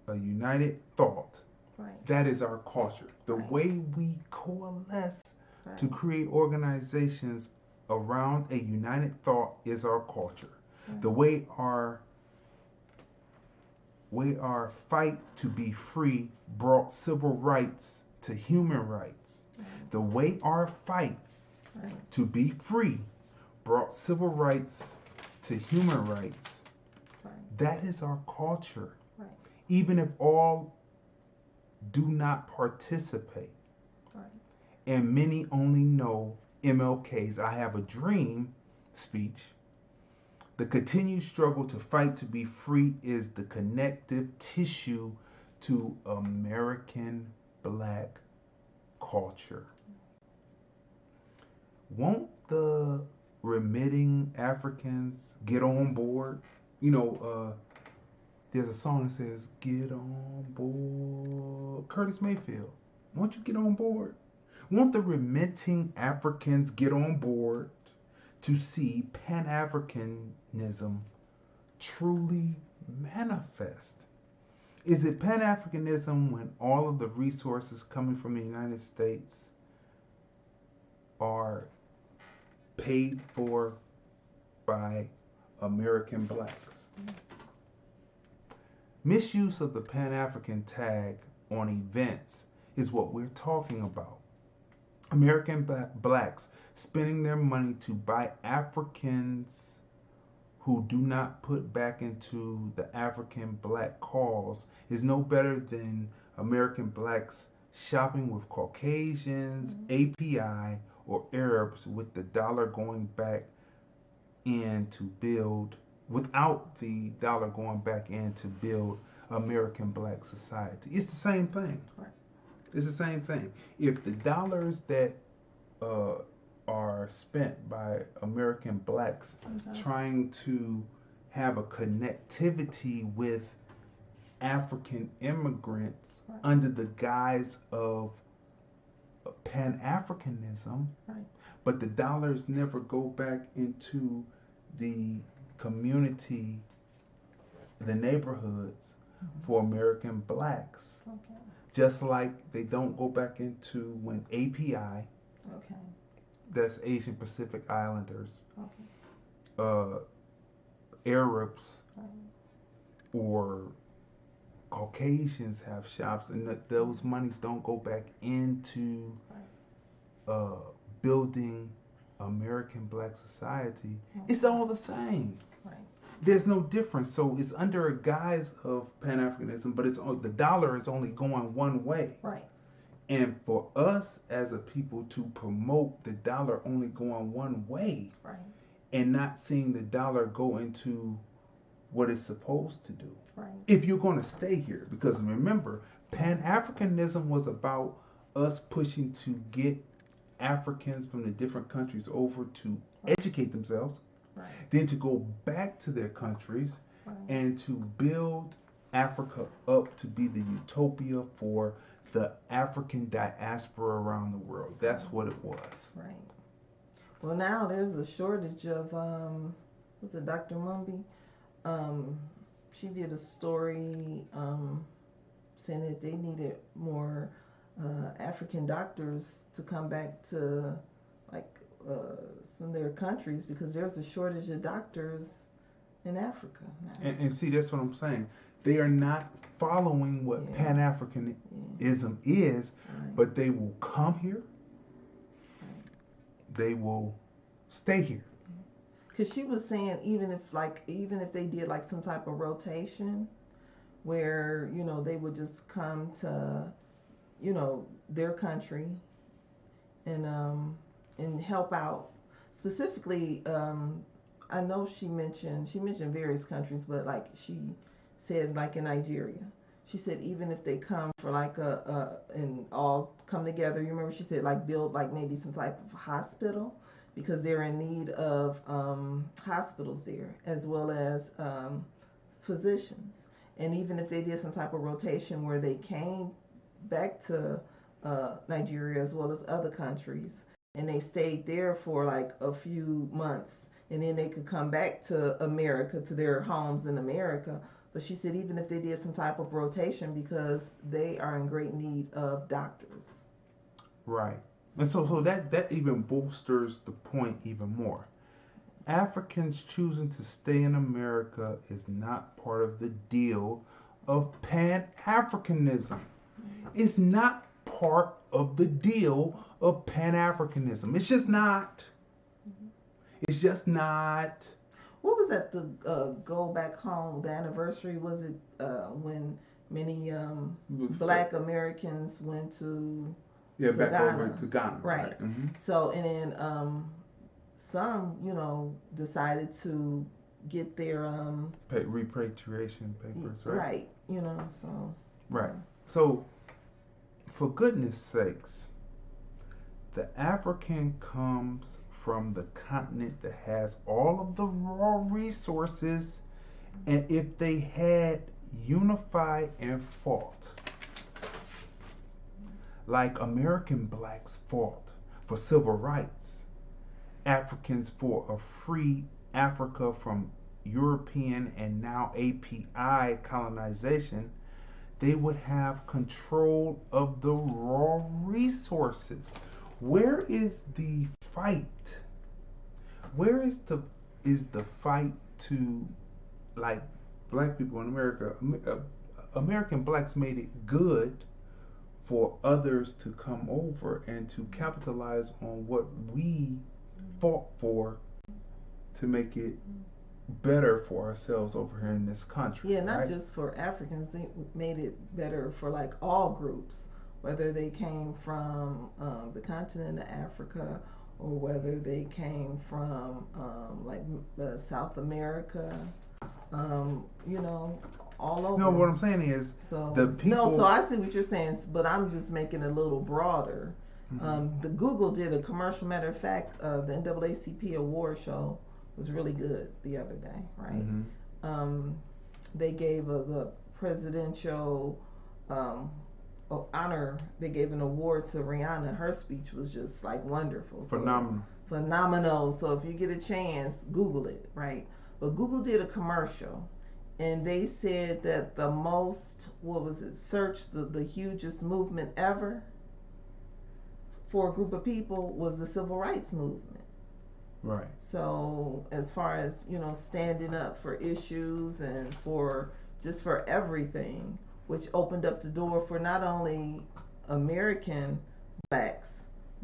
a united thought. That is our culture. The way we coalesce to create organizations around a united thought is our culture. The way our fight to be free brought civil rights to human rights. The way our fight to be free brought civil rights to human rights. That is our culture. Even if all do not participate. And many only know MLK's I Have a Dream speech. The continued struggle to fight to be free is the connective tissue to American black culture. Won't the remitting Africans get on board? You know, there's a song that says, "Get on board." Curtis Mayfield, won't you get on board? Won't the remitting Africans get on board to see Pan-Africanism truly manifest? Is it Pan-Africanism when all of the resources coming from the United States are paid for by American blacks? Misuse of the Pan-African tag on events is what we're talking about. American blacks spending their money to buy Africans who do not put back into the African black cause is no better than American blacks shopping with Caucasians, API, or Arabs with the dollar going back in to build, without the dollar going back in to build American black society. It's the same thing. It's the same thing. If the dollars that are spent by American blacks trying to have a connectivity with African immigrants under the guise of Pan-Africanism, but the dollars never go back into the community, the neighborhoods for American blacks. Just like they don't go back into when API, that's Asian Pacific Islanders, Arabs, or Caucasians have shops, and that those monies don't go back into building American black society. It's all the same. Right. There's no difference. So it's under a guise of Pan-Africanism, but it's the dollar is only going one way. Right. And for us as a people to promote the dollar only going one way, right, and not seeing the dollar go into what it's supposed to do. Right. If you're going to stay here, because remember, Pan-Africanism was about us pushing to get Africans from the different countries over to educate themselves, right, then to go back to their countries, right, and to build Africa up to be the utopia for the African diaspora around the world. That's what it was. Right. Well, now there's a shortage of, what's it, Dr. Mumby? She did a story saying that they needed more African doctors to come back to, like, some of their countries because there's a shortage of doctors in Africa now. And see, that's what I'm saying. They are not following what Pan-Africanism is, right, but they will come here. Right. They will stay here. Because she was saying even if they did like some type of rotation where, you know, they would just come to, you know, their country and help out. Specifically, I know she mentioned various countries, but like she said, like in Nigeria, she said even if they come for like and all come together, you remember she said like build like maybe some type of hospital because they're in need of hospitals there as well as physicians. And even if they did some type of rotation where they came back to Nigeria as well as other countries and they stayed there for like a few months and then they could come back to America, to their homes in America. But she said even if they did some type of rotation because they are in great need of doctors. Right. And so that even bolsters the point even more. Africans choosing to stay in America is not part of the deal of Pan-Africanism. It's not part of the deal of Pan-Africanism. It's just not. It's just not. What was that, the go back home, the anniversary, was it when many black Americans went to back Ghana. over to Ghana. Right. Mm-hmm. So, and then some, you know, decided to get their repatriation papers, right? Right, you know, so. Right. So, for goodness sakes, the African comes from the continent that has all of the raw resources, and if they had unified and fought like American blacks fought for civil rights, Africans for a free Africa from European and now API colonization, they would have control of the raw resources. Where is the fight? Where is the fight to, like, black people in America? American blacks made it good for others to come over and to capitalize on what we fought for to make it better for ourselves over here in this country. Yeah, not right? just for Africans. They made it better for like all groups, whether they came from the continent of Africa or whether they came from South America, you know, all over. No, what I'm saying is the people. No, so I see what you're saying, but I'm just making it a little broader. Mm-hmm. The Google did a commercial. Matter of fact, the NAACP award show was really good the other day, right? Mm-hmm. They gave the presidential honor. They gave an award to Rihanna. Her speech was just like wonderful. Phenomenal. So if you get a chance, Google it, right? But Google did a commercial, and they said that the most, the hugest movement ever for a group of people was the civil rights movement. Right. So as far as, you know, standing up for issues and for everything which opened up the door for not only American blacks,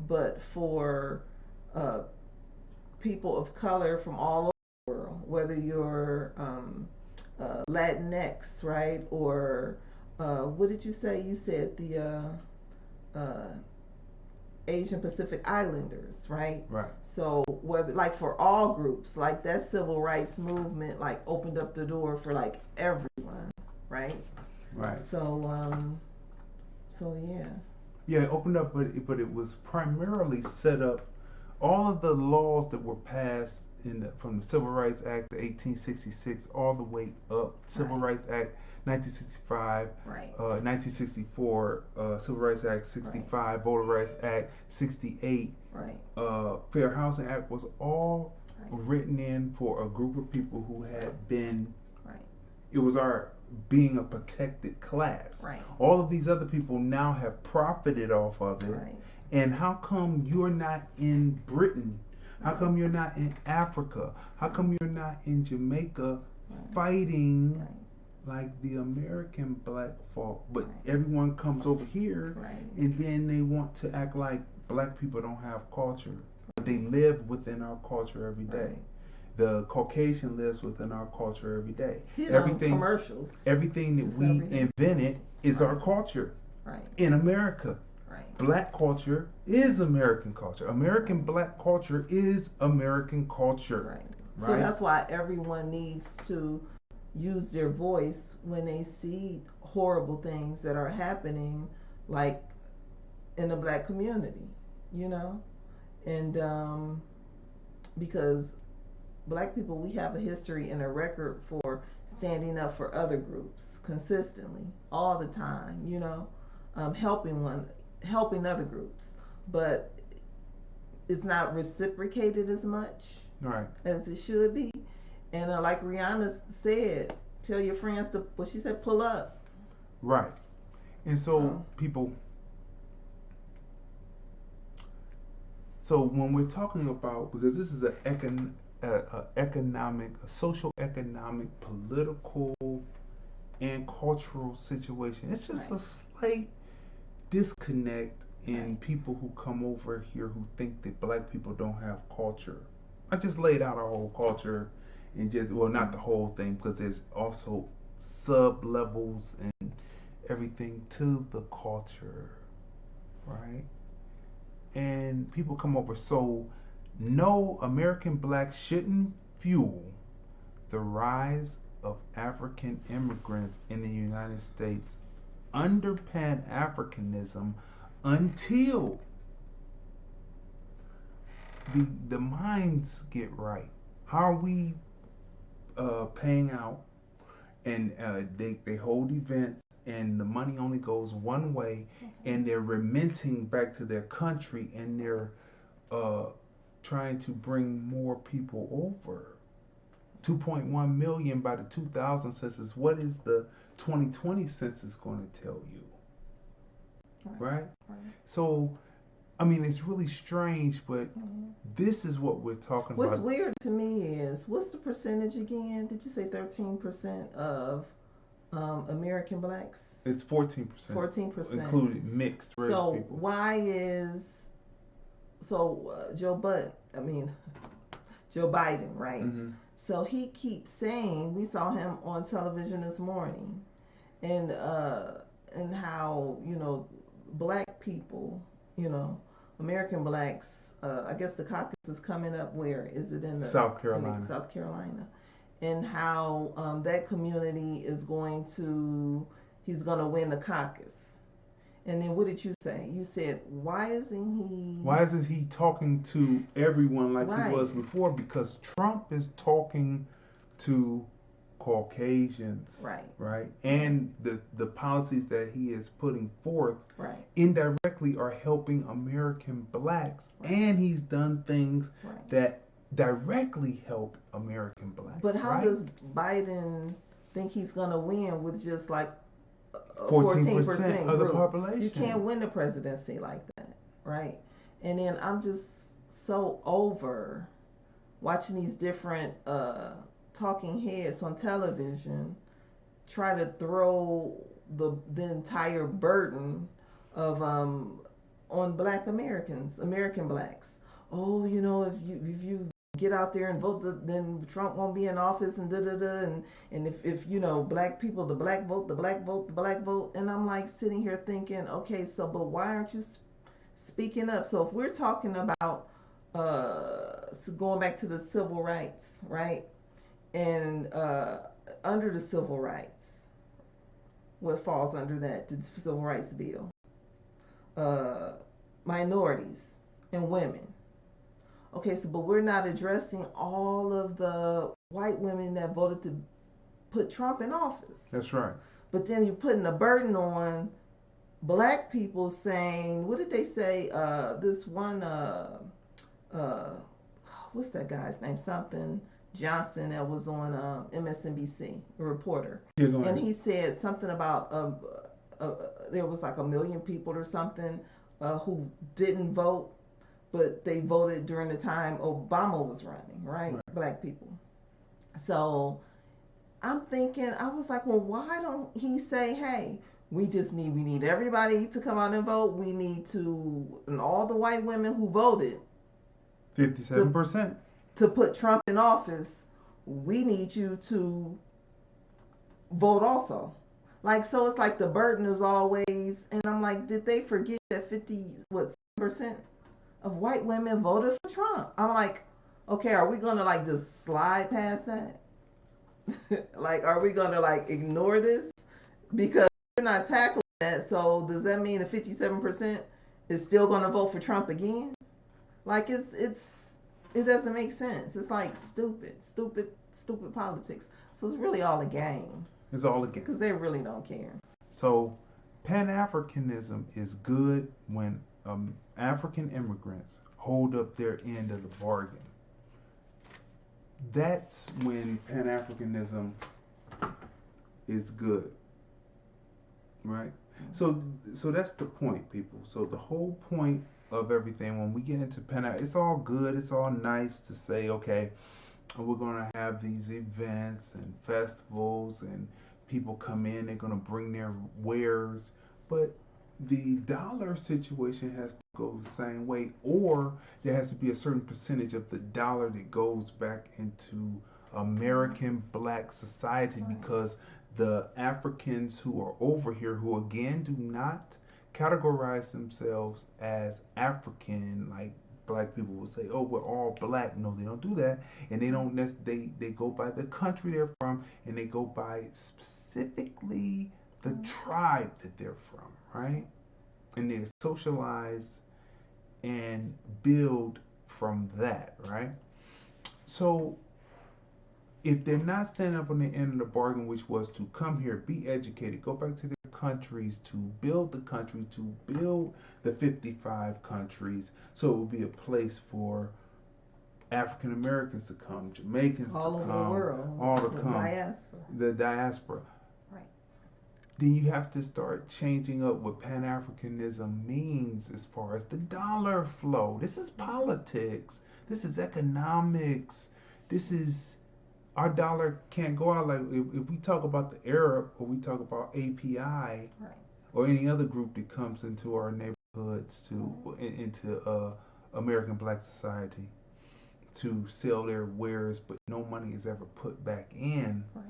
but for people of color from all over the world, whether you're Latinx, right? Or what did you say? You said the Asian Pacific Islanders, right? Right. So whether like for all groups, like that civil rights movement, like opened up the door for like everyone, right? Right. So yeah. Yeah, it opened up, but it was primarily set up. All of the laws that were passed from the Civil Rights Act of 1866 all the way up, Civil Rights Act 1965, 1964, Civil Rights Act 65, Voter Rights Act 68, Fair Housing Act was all written in for a group of people who had been. It was our being a protected class. All of these other people now have profited off of it. And how come you're not in Britain? How come you're not in Africa? How come you're not in Jamaica fighting like the American black folk? But everyone comes over here and then they want to act like black people don't have culture. But they live within our culture every day. The Caucasian lives within our culture every day. See it on commercials. Everything that we invented is our culture in America. Black culture is American culture. American black culture is American culture. So that's why everyone needs to use their voice when they see horrible things that are happening, like in the black community, you know? And because black people, we have a history and a record for standing up for other groups consistently, all the time, you know, helping other groups, but it's not reciprocated as much as it should be. And like Rihanna said, tell your friends to, well, she said, pull up. Right. And so people, so when we're talking about, because this is a social, economic, political, and cultural situation, it's just a slight disconnect in people who come over here who think that black people don't have culture. I just laid out our whole culture and just, well, not the whole thing, because there's also sub levels and everything to the culture, right? And people come over, so no, American blacks shouldn't fuel the rise of African immigrants in the United States under Pan-Africanism until the minds get right. How are we paying out, and they hold events and the money only goes one way, and they're remitting back to their country, and they're trying to bring more people over. 2.1 million by the 2000 census. What is the 2020 census going to tell you? Right? So, I mean, it's really strange, but this is what we're talking about. What's weird to me is, what's the percentage again? Did you say 13% of American blacks? It's 14%. 14%. Including mixed race people. So why is, Joe Biden, right? Mm-hmm. So he keeps saying, we saw him on television this morning, and how, you know, black people, you know, American blacks, I guess the caucus is coming up, where is it, in South Carolina? South Carolina. And how that community is he's going to win the caucus. And then what did you say? You said, why isn't he talking to everyone like he was before? Because Trump is talking to Caucasians, right? And the policies that he is putting forth indirectly are helping American blacks, and he's done things that directly help American blacks. But how does Biden think he's going to win with just like 14% of the population? You can't win the presidency like that, right? And then I'm just so over watching these different talking heads on television try to throw the entire burden of on Black Americans, American blacks. Oh, if you get out there and vote, then Trump won't be in office, and and if black people, the black vote, the black vote, the black vote, and I'm like sitting here thinking, okay, so but why aren't you speaking up? So if we're talking about so going back to the civil rights, right, and under the civil rights, what falls under that, the civil rights bill, minorities and women. Okay, so but we're not addressing all of the white women that voted to put Trump in office. That's right. But then you're putting a burden on black people, saying, what did they say? This one, what's that guy's name? Something Johnson, that was on MSNBC, a reporter. Yeah, and he said something about there was like 1 million people or something who didn't vote, but they voted during the time Obama was running, right? Black people. So I'm thinking, I was like, well, why don't he say, hey, we need everybody to come out and vote. We need to, and all the white women who voted 57% to put Trump in office, we need you to vote also. Like, so it's like the burden is always, and I'm like, did they forget that 50% of white women voted for Trump? I'm like, okay, are we gonna like just slide past that? Like, are we gonna like ignore this? Because we're not tackling that. So does that mean the 57% is still gonna vote for Trump again? Like, it doesn't make sense. It's like stupid politics. So it's really all a game. It's all a game. Because they really don't care. So Pan-Africanism is good when African immigrants hold up their end of the bargain. That's when Pan-Africanism is good, right? So that's the point, people. So the whole point of everything, when we get into it's all good, it's all nice to say, okay, we're going to have these events and festivals and people come in, they're going to bring their wares, but the dollar situation has to go the same way, or there has to be a certain percentage of the dollar that goes back into American black society, because the Africans who are over here, who again do not categorize themselves as African, like black people will say, oh, we're all black. No, they don't do that. And they don't they go by the country they're from, and they go by specifically the tribe that they're from, right? And they socialize and build from that, right? So if they're not standing up on the end of the bargain, which was to come here, be educated, go back to their countries, to build the country, to build the 55 countries, so it will be a place for African Americans to come, Jamaicans all to over come, the world, all to come, the diaspora. Right. Then you have to start changing up what Pan-Africanism means as far as the dollar flow. This is politics. This is economics. This is, our dollar can't go out like, if we talk about the Arab, or we talk about API, right, or any other group that comes into our neighborhoods into American black society to sell their wares, but no money is ever put back in. Right.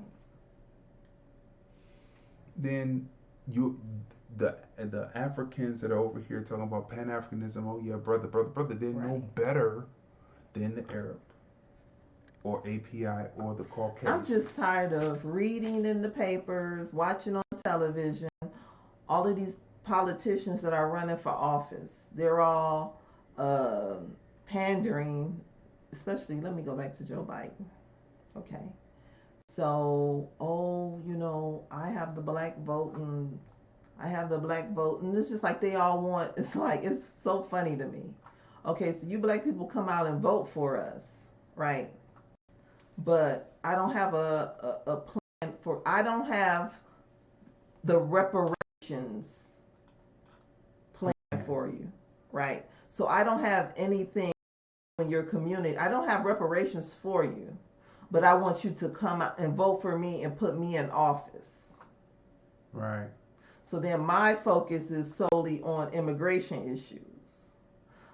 Then the Africans that are over here talking about Pan-Africanism, oh yeah, brother, they're no better than the Arab or API or the Caucasian. I'm just tired of reading in the papers, watching on television, all of these politicians that are running for office. They're all pandering, especially, let me go back to Joe Biden. Okay. So, I have the black vote, and it's just like they all want, it's like, it's so funny to me. Okay, so you black people come out and vote for us, right? But I don't have a plan I don't have the reparations plan for you, right? So I don't have anything in your community. I don't have reparations for you. But I want you to come out and vote for me and put me in office. Right. So then my focus is solely on immigration issues.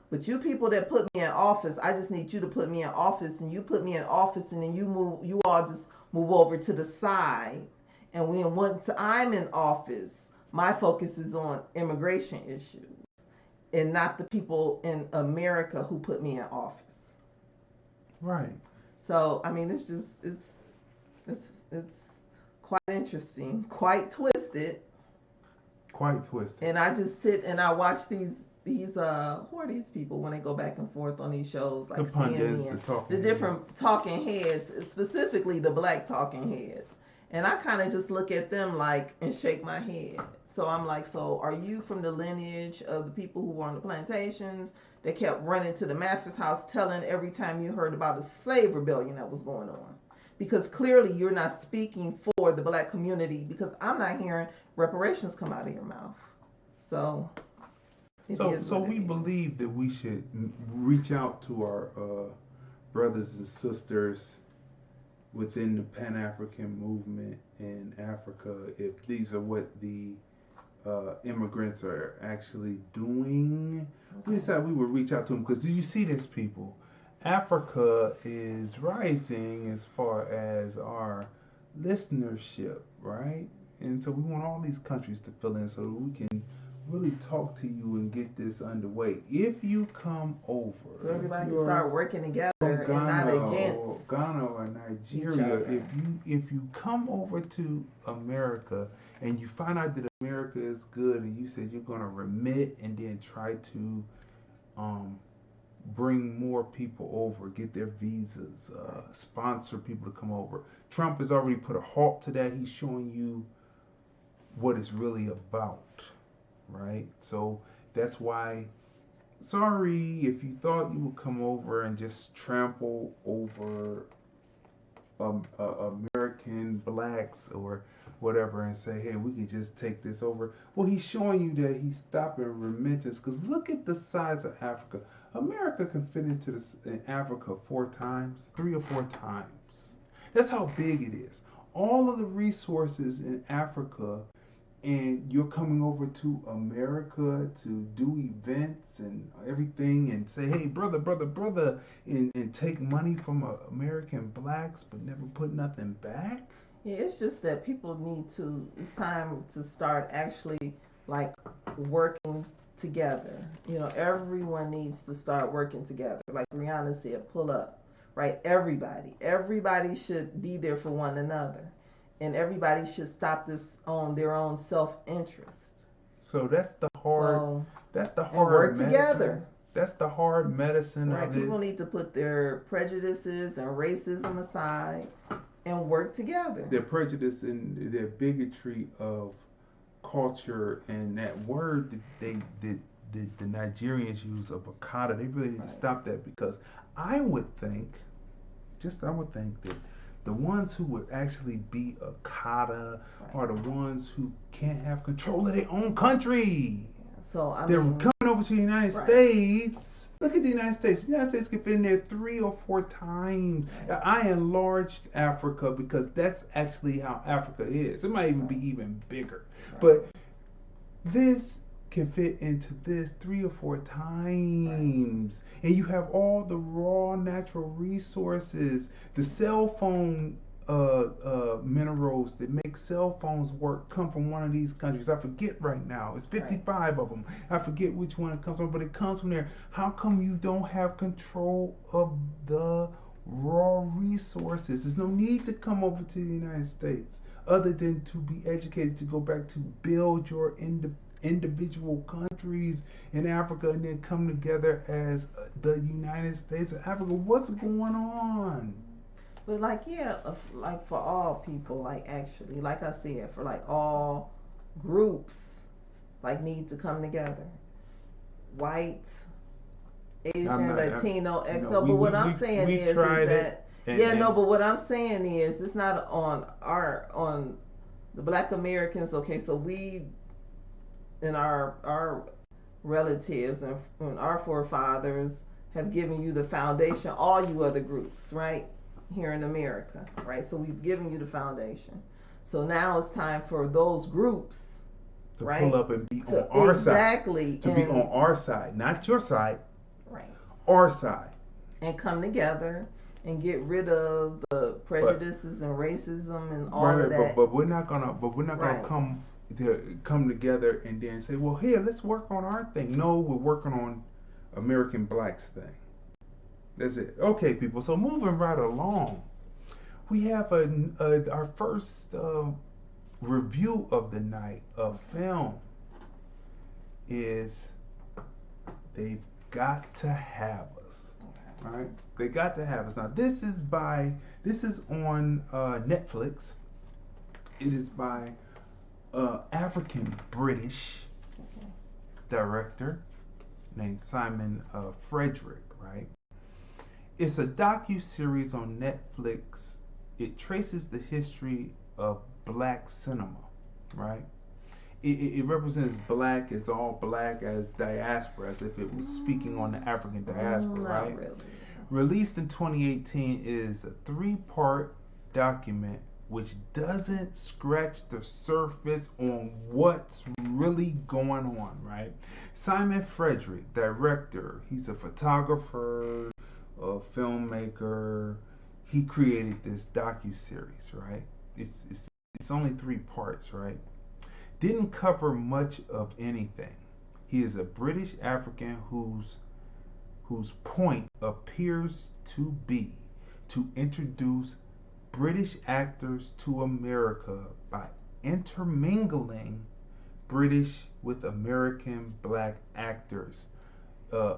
But you people that put me in office, I just need you to put me in office, and you put me in office, and then you all just move over to the side. And when once I'm in office, my focus is on immigration issues and not the people in America who put me in office. Right. So I mean, it's quite interesting, quite twisted. Quite twisted. And I just sit and I watch these who are these people when they go back and forth on these shows, like the pundits, CNN, the different talking heads, specifically the black talking heads. And I kind of just look at them like and shake my head. So I'm like, so are you from the lineage of the people who were on the plantations that kept running to the master's house telling every time you heard about a slave rebellion that was going on? Because clearly you're not speaking for the black community, because I'm not hearing reparations come out of your mouth. So we believe that we should reach out to our brothers and sisters within the Pan-African movement in Africa, if these are what the immigrants are actually doing. Okay. We decided we would reach out to them because do you see this, people? Africa is rising as far as our listenership, right? And so we want all these countries to fill in so that we can really talk to you and get this underway. If you come over, so everybody can start working together and not against Ghana or Nigeria. If you come over to America and you find out that America is good, and you said you're going to remit and then try to bring more people over, get their visas, sponsor people to come over. Trump has already put a halt to that. He's showing you what it's really about. Right? So that's why, sorry if you thought you would come over and just trample over American blacks or whatever and say, hey, we can just take this over. Well, he's showing you that he's stopping remittance, because look at the size of Africa. America can fit into in Africa 3 or 4 times. That's how big it is. All of the resources in Africa, and you're coming over to America to do events and everything and say, hey, brother, and take money from American blacks but never put nothing back? Yeah, it's just that people it's time to start actually like working together. You know, everyone needs to start working together. Like Rihanna said, pull up, right? Everybody should be there for one another. And everybody should stop this on their own self-interest. So that's the hard work medicine. Together. That's the hard medicine right. of People need to put their prejudices and racism aside and work together. Their prejudice and their bigotry of culture and that word that the Nigerians use of Akata, they really need to stop that, because I would think that the ones who would actually be Akata are the ones who can't have control of their own country. So they're coming over to the United States. Look at the United States. The United States can fit in there 3 or 4 times. Right. I enlarged Africa because that's actually how Africa is. It might even be even bigger. Right. But this can fit into this 3 or 4 times. Right. And you have all the raw natural resources, the cell phone minerals that make cell phones work come from one of these countries. I forget right now. It's 55 of them. I forget which one it comes from, but it comes from there. How come you don't have control of the raw resources? There's no need to come over to the United States other than to be educated, to go back to build your individual countries in Africa and then come together as the United States of Africa. What's going on? But like for all people, like actually, like I said, for like all groups, like need to come together. White, Asian, Latino, XO. But what I'm saying is that but what I'm saying is it's not on the Black Americans. Okay, so we and our relatives and our forefathers have given you the foundation. All you other groups, right? Here in America, right? So we've given you the foundation. So now it's time for those groups to right? pull up and be on our exactly. side. To be on our side, not your side. Right. Our side. And come together and get rid of the prejudices and racism and all of that. But we're not gonna come together and then say, well, here, let's work on our thing. No, we're working on American Blacks thing. That's it. Okay, people. So moving right along, we have our first review of the night of film is They've Got to Have Us. All right, They Got to Have Us. Now this is on Netflix. It is by African British director named Simon Frederick. Right. It's a docu-series on Netflix. It traces the history of black cinema, right? It represents black as all black, as diaspora, as if it was speaking on the African diaspora, right? Really. Released in 2018, is a 3-part document which doesn't scratch the surface on what's really going on, right? Simon Frederick, director, he's a photographer, a filmmaker. He created this docu-series, right? It's only 3 parts, right? Didn't cover much of anything. He is a British African whose point appears to be to introduce British actors to America by intermingling British with American black actors,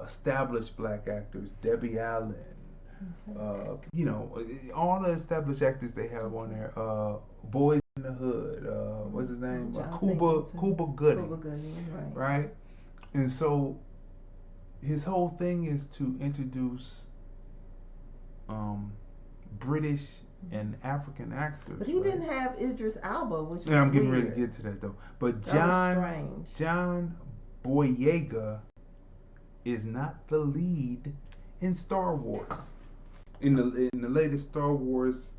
established black actors, Debbie Allen, all the established actors they have on there, Boys in the Hood, what's his name? Cuba Gooding, right? And so his whole thing is to introduce British and African actors. But he didn't have Idris Elba, which yeah, I'm getting weird. ready to get to that though. But John Boyega is not the lead in Star Wars. In the latest Star Wars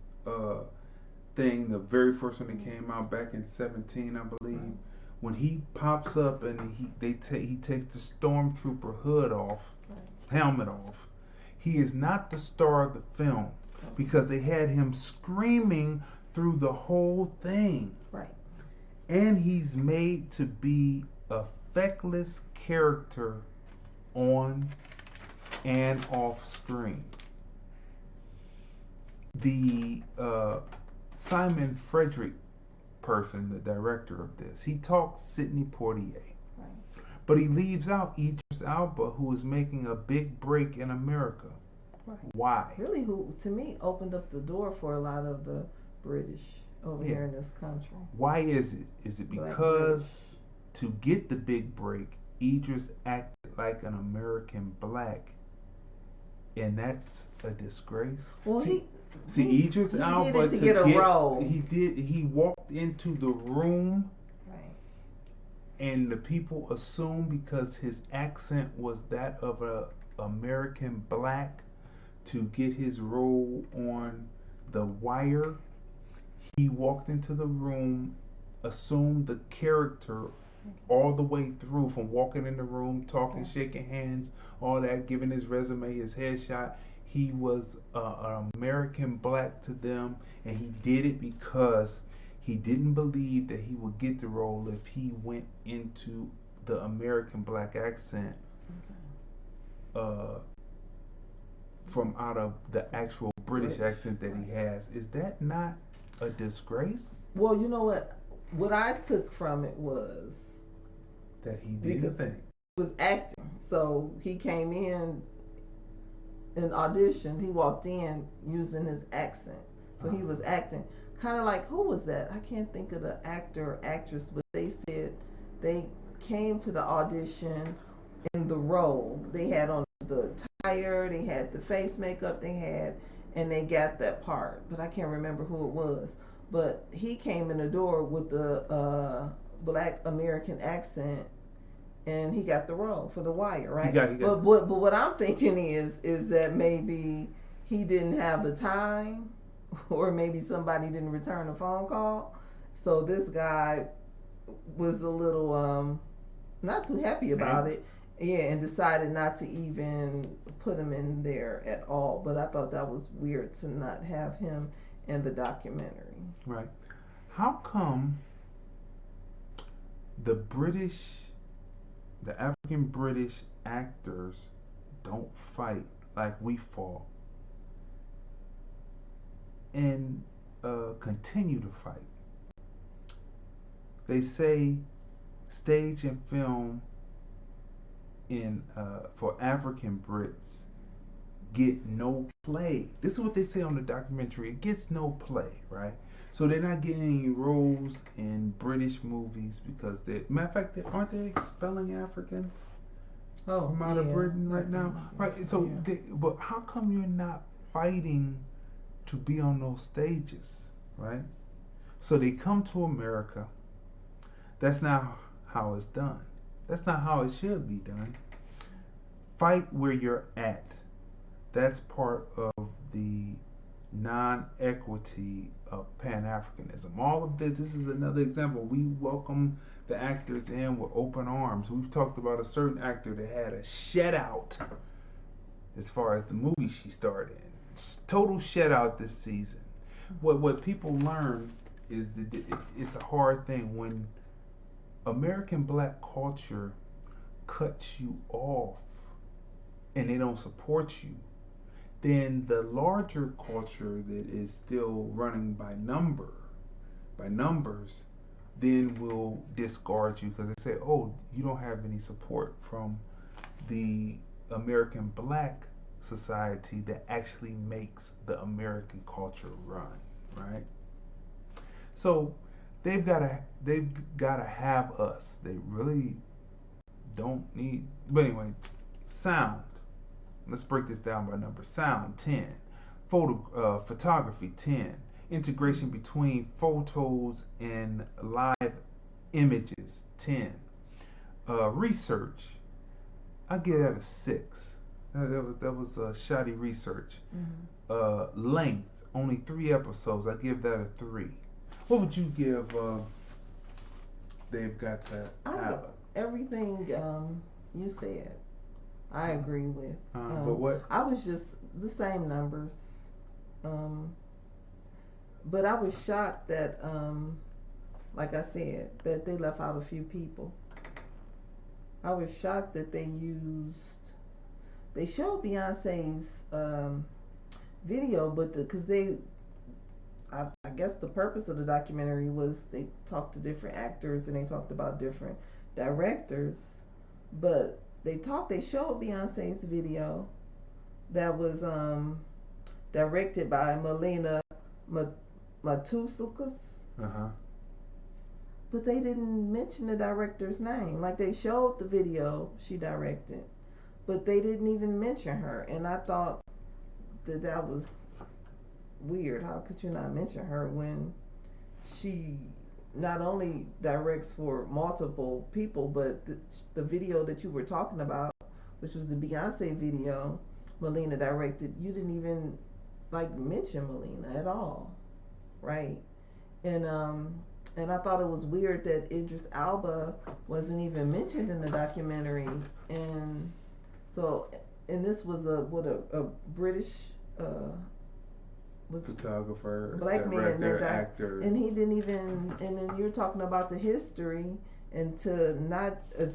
thing, the very first one that came out back in 2017, I believe, when he pops up and he takes the stormtrooper hood off, helmet off, he is not the star of the film because they had him screaming through the whole thing. Right. And he's made to be a feckless character on and off screen. The Simon Frederick person, the director of this, he talks Sidney Poitier. Right. But he leaves out Idris Elba, who is making a big break in America. Right. Why? Really, who to me opened up the door for a lot of the British over here in this country. Why is it? Is it because to get the big break, Idris acted like an American black, and that's a disgrace? Well, Idris Elba to get a role. He walked into the room, right, and the people assumed because his accent was that of a American black to get his role on The Wire. He walked into the room, assumed the character all the way through, from walking in the room, talking, shaking hands, all that, giving his resume, his headshot. He was an American black to them, and he did it because he didn't believe that he would get the role if he went into the American black accent from out of the actual British accent that he has. Is that not a disgrace? Well, you know what? What I took from it was that he didn't think. He was acting. So he came in audition. He walked in using his accent. So he was acting. Kind of like, who was that? I can't think of the actor or actress, but they said they came to the audition in the role. They had on the attire, they had the face makeup they had, and they got that part. But I can't remember who it was. But he came in the door with the black American accent, and he got the role for The Wire, right? But what I'm thinking is that maybe he didn't have the time, or maybe somebody didn't return a phone call. So this guy was a little not too happy about it. Yeah, and decided not to even put him in there at all. But I thought that was weird to not have him in the documentary. Right. How come the African British actors don't fight like we fought and continue to fight? They say stage and film for African Brits get no play. This is what they say on the documentary. It gets no play, right? So they're not getting any roles in British movies because matter of fact, aren't they expelling Africans from out of Britain right now? Right. So, but how come you're not fighting to be on those stages, right? So they come to America. That's not how it's done. That's not how it should be done. Fight where you're at. That's part of the non-equity of Pan-Africanism. All of this is another example. We welcome the actors in with open arms. We've talked about a certain actor that had a shutout as far as the movie she starred in. Total shutout this season. What people learn is that it's a hard thing when American black culture cuts you off and they don't support you. Then the larger culture that is still running by numbers, then will discard you because they say, oh, you don't have any support from the American black society that actually makes the American culture run, right? So they've gotta have us. They really don't need. But anyway, sound. Let's break this down by number. Sound 10, photography 10, integration between photos and live images 10, research. I give that a 6. That was shoddy research. Length, only 3 episodes. I give that a 3. What would you give? They've got to have everything you said. I agree with. But what? I was just the same numbers. But I was shocked that, like I said, that they left out a few people. I was shocked that they showed Beyonce's video, but I guess the purpose of the documentary was they talked to different actors and they talked about different directors, but they showed Beyonce's video that was directed by Melina Matusakas. But they didn't mention the director's name. Like, they showed the video she directed, but they didn't even mention her. And I thought that was weird. How could you not mention her when she not only directs for multiple people, but the video that you were talking about, which was the Beyonce video Melina directed, you didn't even mention Melina at all, right? And I thought it was weird that Idris Elba wasn't even mentioned in the documentary. And so, and this was a British photographer, black man, actor, and he didn't even. And then you're talking about the history, and to not, to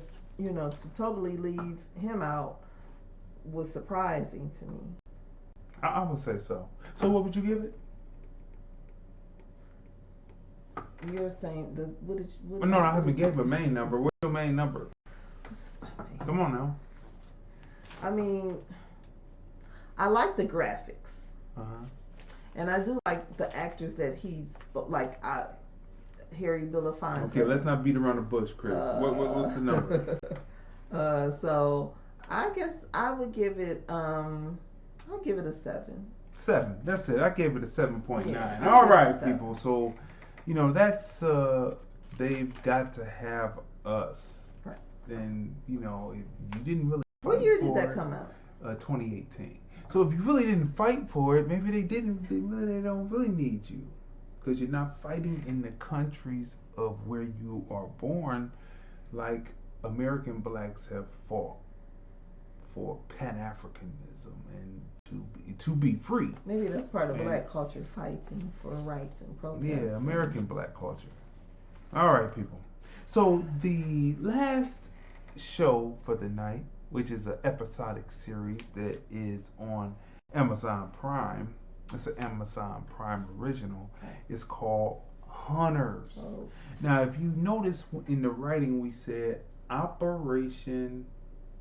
totally leave him out was surprising to me. I would say so. So, what would you give it? You're saying what did you? No, I haven't gave a main number. What's your main number? Come on now. I mean, I like the graphics. And I do like the actors that he's Harry Belafonte. Okay, let's not beat around the bush, Chris. What's the number? So I guess I would give it. I'll give it a 7. 7. That's it. I gave it a 7.9. Yeah, All right, people. So, that's they've got to have us. Right. And you didn't really. What year did that come out? 2018. So if you really didn't fight for it, maybe they don't really need you. because you're not fighting in the countries of where you are born, like American blacks have fought for Pan-Africanism and to be free. Maybe that's part of black culture, fighting for rights and protests. Yeah, American black culture. All right, people. So the last show for the night, which is an episodic series that is on Amazon Prime. It's an Amazon Prime original. It's called Hunters. Oh. Now, if you notice in the writing, we said Operation.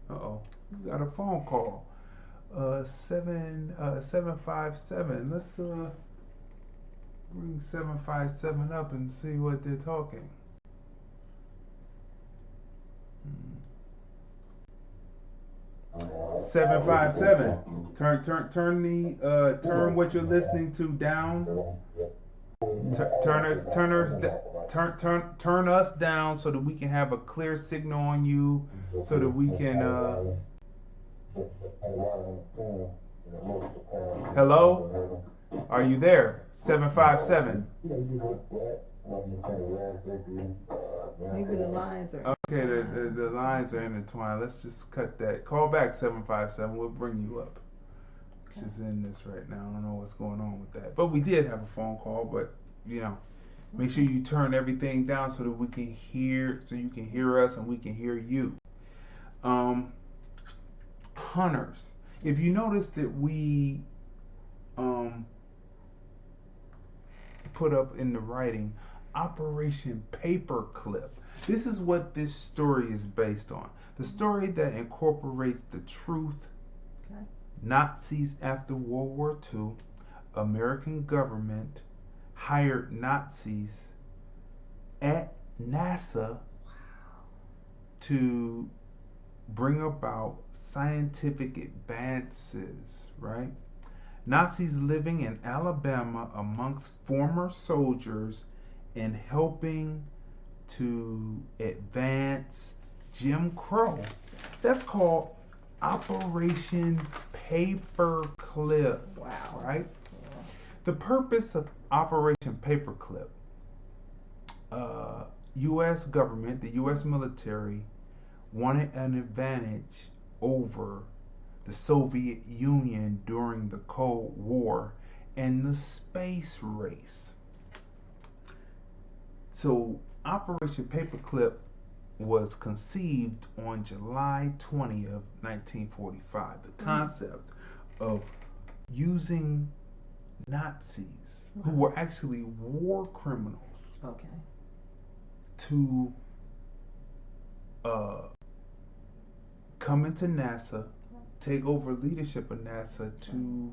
We got a phone call. 757. Let's bring 757 up and see what they're talking. 757. Turn what you're listening to down. Turn us down so that we can have a clear signal on you, so that we can. Hello? Are you there? 757. Maybe the lines are. Okay, the lines are intertwined. Let's just cut that. Call back 757. We'll bring you up. She's in this right now. I don't know what's going on with that. But we did have a phone call, but make sure you turn everything down so that we can hear, so you can hear us and we can hear you. Hunters. If you notice that we put up in the writing Operation Paperclip. This is what this story is based on. The story that incorporates the truth, Nazis after World War II, American government hired Nazis at NASA to bring about scientific advances, right? Nazis living in Alabama amongst former soldiers and helping to advance Jim Crow. That's called Operation Paperclip. Wow. Right? The purpose of Operation Paperclip, U.S. government, the U.S. military, wanted an advantage over the Soviet Union during the Cold War and the space race. So Operation Paperclip was conceived on July 20th, 1945. The concept of using Nazis, who were actually war criminals, to come into NASA, take over leadership of NASA to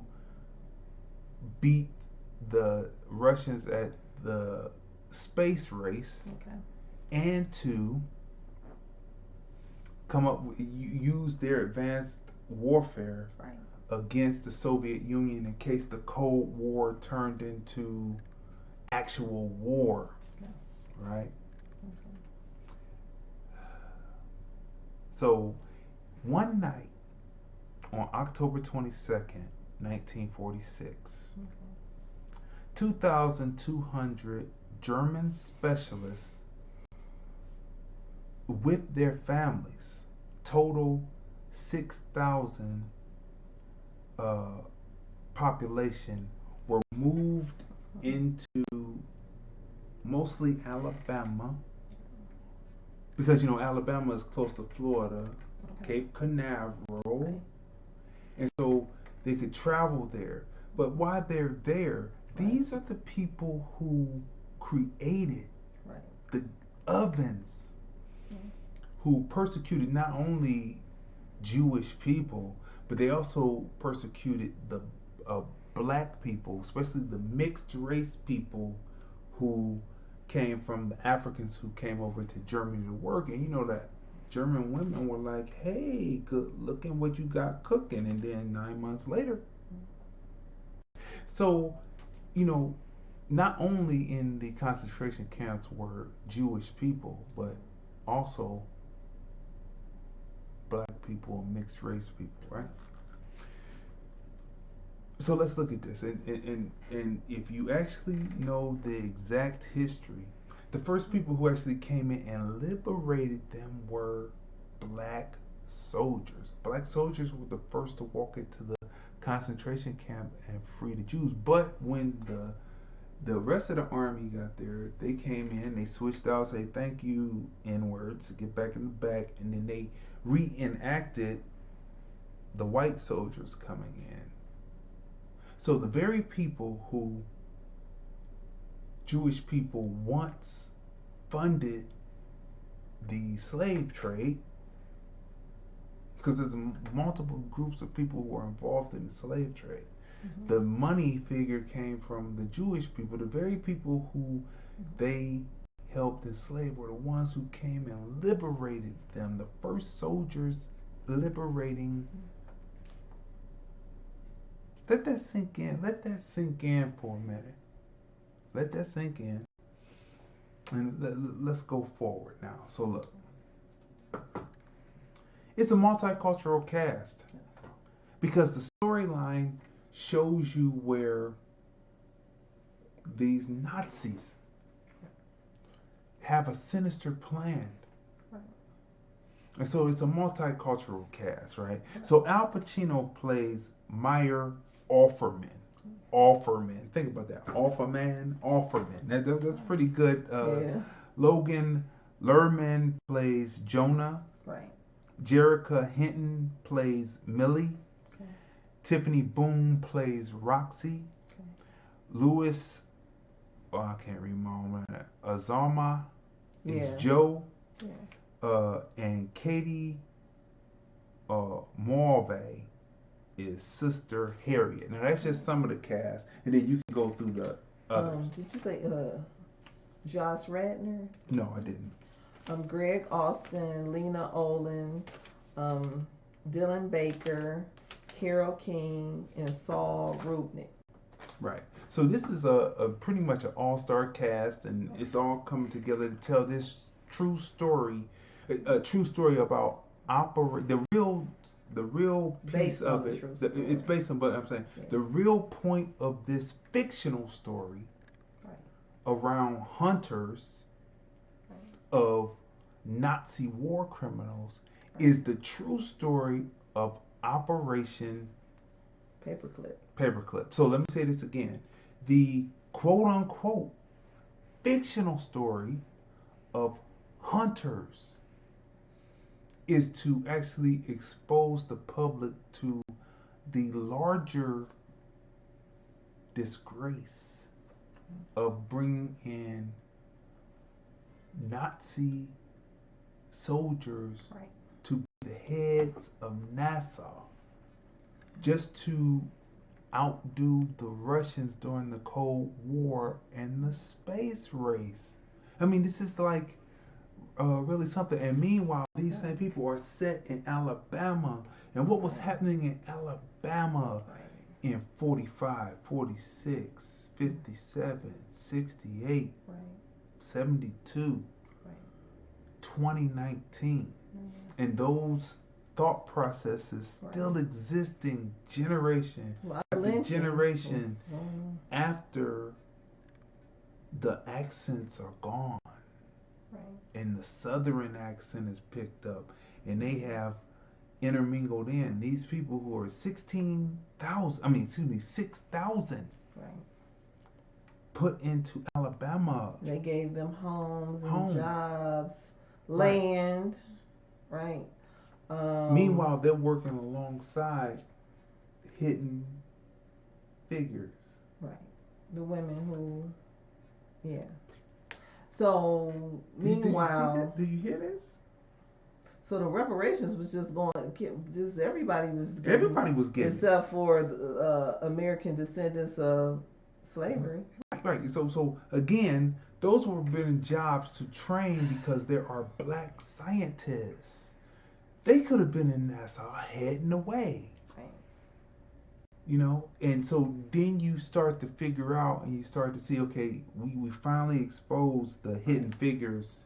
beat the Russians at the space race, and to come up with, use their advanced warfare against the Soviet Union in case the Cold War turned into actual war, right? So one night on October 22nd, 1946, 2,200 German specialists with their families, total 6,000 population, were moved into mostly Alabama, because Alabama is close to Florida, Cape Canaveral, and so they could travel there. But while they're there, these are the people who created the ovens, who persecuted not only Jewish people, but they also persecuted the black people, especially the mixed race people who came from the Africans who came over to Germany to work. And that German women were like, hey, good looking what you got cooking. And then 9 months later. So, not only in the concentration camps were Jewish people, but also black people and mixed race people, right? So let's look at this, and if you actually know the exact history, the first people who actually came in and liberated them were black soldiers. Black soldiers were the first to walk into the concentration camp and free the Jews. But when the rest of the army got there, they came in, they switched out, say thank you N-words, get back in the back, and then they reenacted the white soldiers coming in. So the very people who Jewish people once funded the slave trade, because there's multiple groups of people who are involved in the slave trade. Mm-hmm. The money figure came from the Jewish people. The very people who they helped enslave were the ones who came and liberated them. The first soldiers liberating. Let that sink in. Let that sink in for a minute. Let that sink in. And let's go forward now. So look. It's a multicultural cast. Because the storyline shows you where these Nazis have a sinister plan. And so it's a multicultural cast, right? So Al Pacino plays Meyer Offerman. Think about that. Offerman. That's pretty good. Logan Lerman plays Jonah. Right. Jerrica Hinton plays Millie. Okay. Tiffany Boone plays Roxy. Okay. Louis, I can't remember. Azama is Joe. Yeah. And Katie Morve is Sister Harriet. Now that's just some of the cast, and then you can go through the others. Did you say Josh Radnor? No, I didn't. Greg Austin, Lena Olin, Dylan Baker, Carol King, and Saul Rubnick. Right. So this is a pretty much an all-star cast, and it's all coming together to tell this true story, a true story about the real piece of it. It's based on, but I'm saying the real point of this fictional story around hunters of Nazi war criminals is the true story of Operation Paperclip. So let me say this again. The quote-unquote fictional story of hunters is to actually expose the public to the larger disgrace of bringing in Nazi soldiers to be the heads of NASA just to outdo the Russians during the Cold War and the space race. I mean, this is like really something. And meanwhile, these same people are set in Alabama. And what was happening in Alabama in 45, 46, 57, 68, 72, 2019. And those thought processes still existing generation after generation after the accents are gone. And the southern accent is picked up, and they have intermingled in these people who are 6,000 put into Alabama. They gave them homes and jobs, land, right? Meanwhile, they're working alongside hidden figures. Right. The women who, So, meanwhile... Do you hear this? So the reparations was just going... everybody was getting... Except for the American descendants of slavery. Right. So again, those were given jobs to train because there are black scientists. They could have been in NASA heading away. You know, and so then you start to figure out and you start to see, okay, we finally exposed the hidden figures,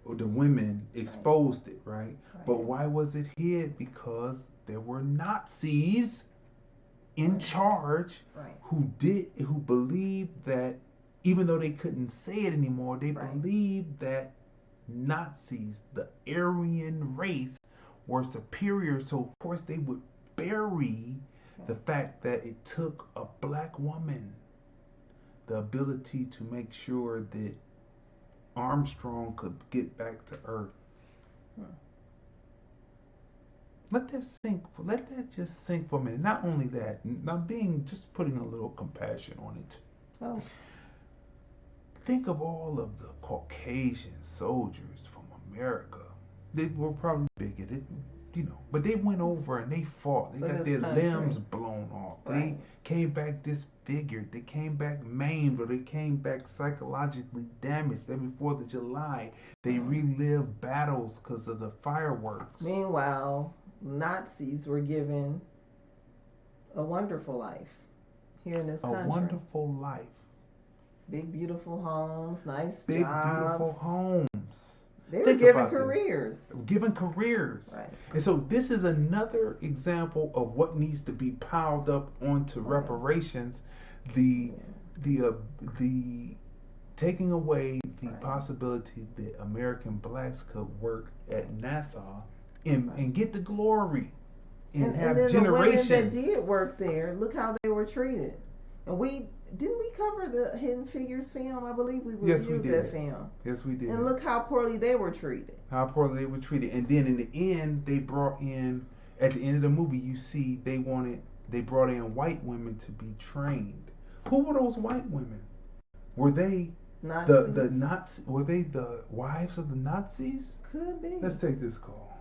or the women exposed it, right? But why was it hid? Because there were Nazis in charge, right. who believed that even though they couldn't say it anymore, they Right. believed that Nazis, the Aryan race, were superior. So of course they would bury the fact that it took a black woman the ability to make sure that Armstrong could get back to Earth. Let that sink. Let that just sink for a minute. Not only that, just putting a little compassion on it. Oh. Think of all of the Caucasian soldiers from America. They were probably bigoted, but they went over and they fought. They got their limbs blown off. Right. They came back disfigured. They came back maimed, or they came back psychologically damaged. Every 4th of July, they relived battles because of the fireworks. Meanwhile, Nazis were given a wonderful life here in this country. A wonderful life. Big, beautiful homes, nice Big, jobs. beautiful homes. They were given careers. Given careers. Right. And so this is another example of what needs to be piled up onto reparations. The taking away the possibility that American blacks could work at Nassau and get the glory and have then generations. The women that did work there, look how they were treated. And didn't we cover the Hidden Figures film? I believe we reviewed that film. Yes, we did. And look how poorly they were treated. How poorly they were treated. And then in the end, they brought in, at the end of the movie, you see they brought in white women to be trained. Who were those white women? Were they the Nazi? Were they the wives of the Nazis? Could be. Let's take this call.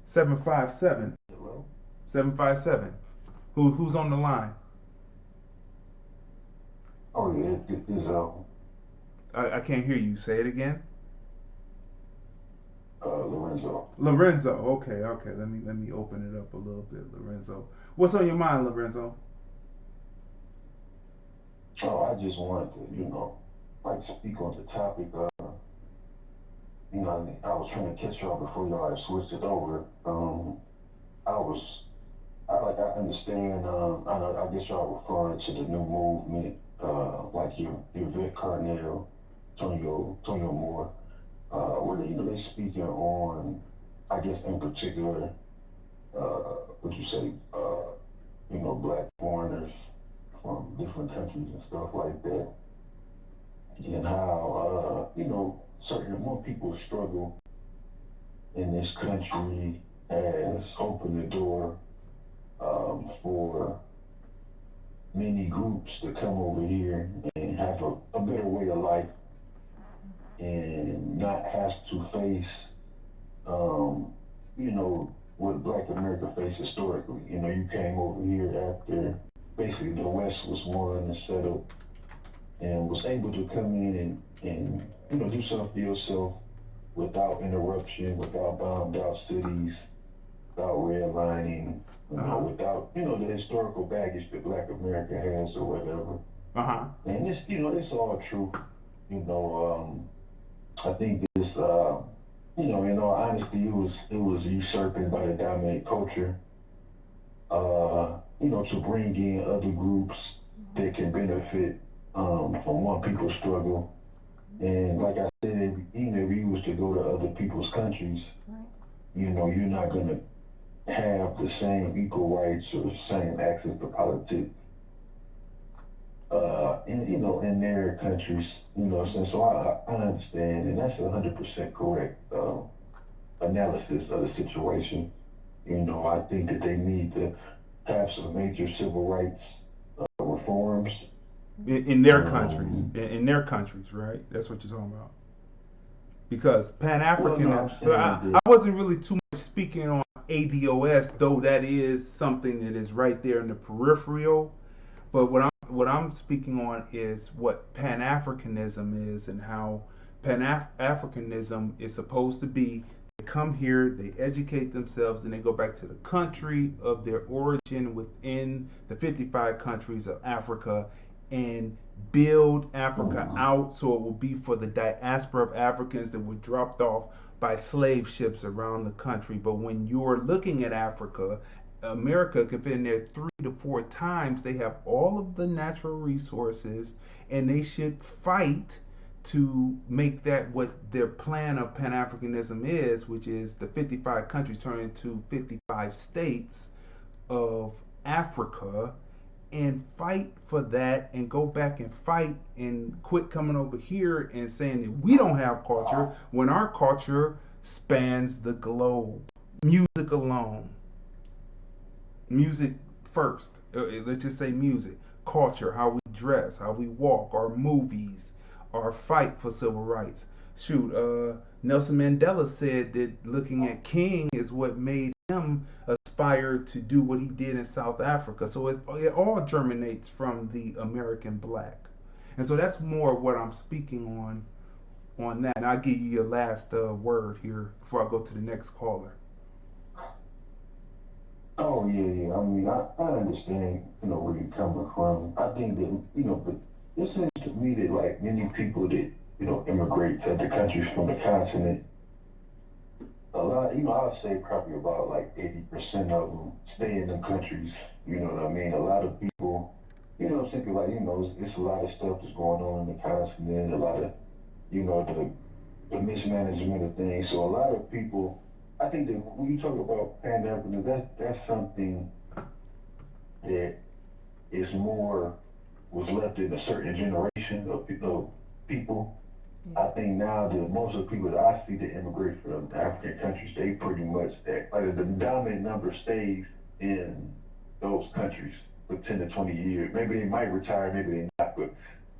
757. Hello? 757. Who's on the line? Oh yeah, it's I can't hear you. Say it again. Lorenzo. Lorenzo. Okay. Let me open it up a little bit, Lorenzo. What's on your mind, Lorenzo? Oh, I just wanted to, speak on the topic. I was trying to catch y'all before y'all had switched it over. I understand. I guess y'all referring to the new movement, like your Vic Carnell, Tonyo Moore, where they speaking on, I guess in particular, what you say, black foreigners from different countries and stuff like that, and how certain more people struggle in this country has opened the door for many groups to come over here and have a better way of life and not have to face, what Black America faced historically. You came over here after basically the West was won and settled and was able to come in and do something for yourself without interruption, without bombed out cities, without redlining, without, the historical baggage that Black America has or whatever. And it's, it's all true. I think this, in all honesty, it was usurping by the dominant culture, to bring in other groups that can benefit from one people's struggle. And like I said, even if you was to go to other people's countries, you're not going to have the same equal rights or the same access to politics in their countries, so I understand, and that's 100% correct analysis of the situation. I think that they need to have some major civil rights reforms in their countries. In their countries, right? That's what you're talking about. Because Pan-African, I wasn't really too much speaking on ADOS, though that is something that is right there in the peripheral. But what I'm speaking on is what Pan-Africanism is and how Pan-Africanism is supposed to be. They come here, they educate themselves, and they go back to the country of their origin within the 55 countries of Africa, and build Africa out so it will be for the diaspora of Africans that were dropped off by slave ships around the country. But when you're looking at Africa, America could fit in there 3 to 4 times. They have all of the natural resources, and they should fight to make that what their plan of Pan-Africanism is, which is the 55 countries turn into 55 states of Africa, and fight for that, and go back and fight, and quit coming over here and saying that we don't have culture when our culture spans the globe. Music alone. Music first. Let's just say music. Culture, how we dress, how we walk, our movies, our fight for civil rights. Shoot, Nelson Mandela said that looking at King is what made him aspire to do what he did in South Africa. So it all germinates from the American black. And so that's more what I'm speaking on that. And I'll give you your last word here before I go to the next caller. Oh, yeah. I mean, I understand, where you're coming from. I think that, but it seems to me that, like, many people that, immigrate to other countries from the continent, a lot, I'd say probably about, like, 80% of them stay in them countries, you know what I mean? A lot of people, simply like, it's a lot of stuff that's going on in the continent, a lot of, the mismanagement of things. So a lot of people, I think that when you talk about Pan-Africanism, that's something that is was left in a certain generation of people. I think now that most of the people that I see that immigrate from African countries, they pretty much, like the dominant number stays in those countries for 10 to 20 years. Maybe they might retire, maybe they not, but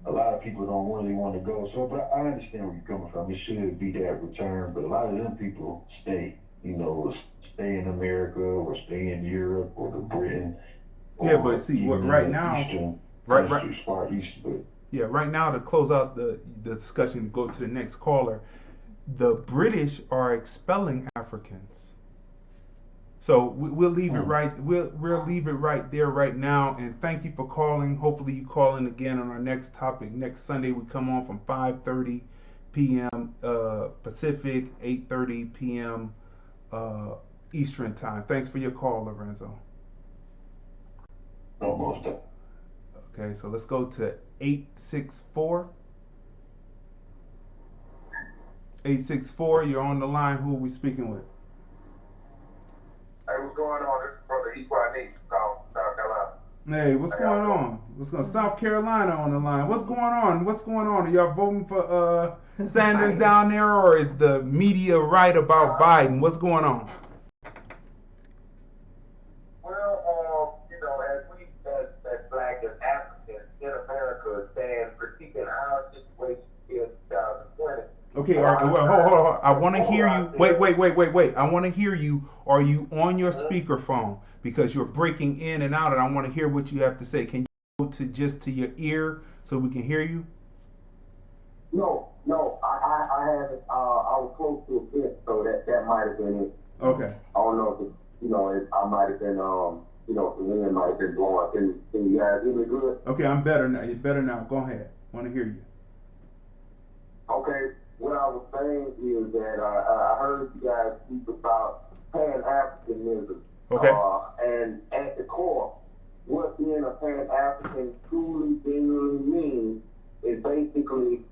a lot of people don't really want to go. So, but I understand where you're coming from. It should be that return, but a lot of them people stay, stay in America or stay in Europe or the Britain. Yeah, but see, what right now, Far East, but yeah, right now to close out the discussion, go to the next caller. The British are expelling Africans, so we'll leave it right. We'll leave it right there right now. And thank you for calling. Hopefully you call in again on our next topic next Sunday. We come on from 5:30 p.m. Pacific, 8:30 p.m. Eastern time. Thanks for your call, Lorenzo. almost. Okay, so let's go to 864. 864, you're on the line. Who are we speaking with? Hey, what's going on? This is Brother EP101 from South Carolina. Hey, what's going on? What's going on? South Carolina on the line. What's going on? What's going on? Are y'all voting for Sanders down there, or is the media right about Biden? What's going on? Well, as we as Black and Africans in America stand critiquing our situation in 2020. Okay, hold on. I want to hear you. Wait. I want to hear you. Are you on your speakerphone? Because you're breaking in and out, and I want to hear what you have to say. Can you go to your ear so we can hear you? No, I haven't. I was close to a bit, so that might have been it. Okay. I don't know if I might have been the wind might have been blowing. Can you guys hear me good? Okay, I'm better now. You're better now. Go ahead. I want to hear you. Okay. What I was saying is that I heard you guys speak about Pan-Africanism. Okay. And at the core, what being a Pan-African truly, genuinely means is basically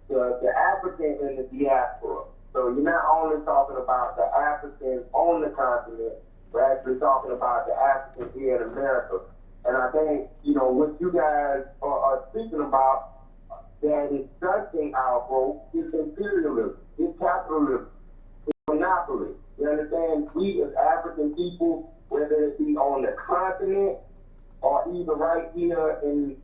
the African in the diaspora. So you're not only talking about the Africans on the continent, we're actually talking about the Africans here in America. And I think, what you guys are speaking about that is stunting our growth is imperialism, it's capitalism, it's monopoly. You understand? We as African people, whether it be on the continent or even right here in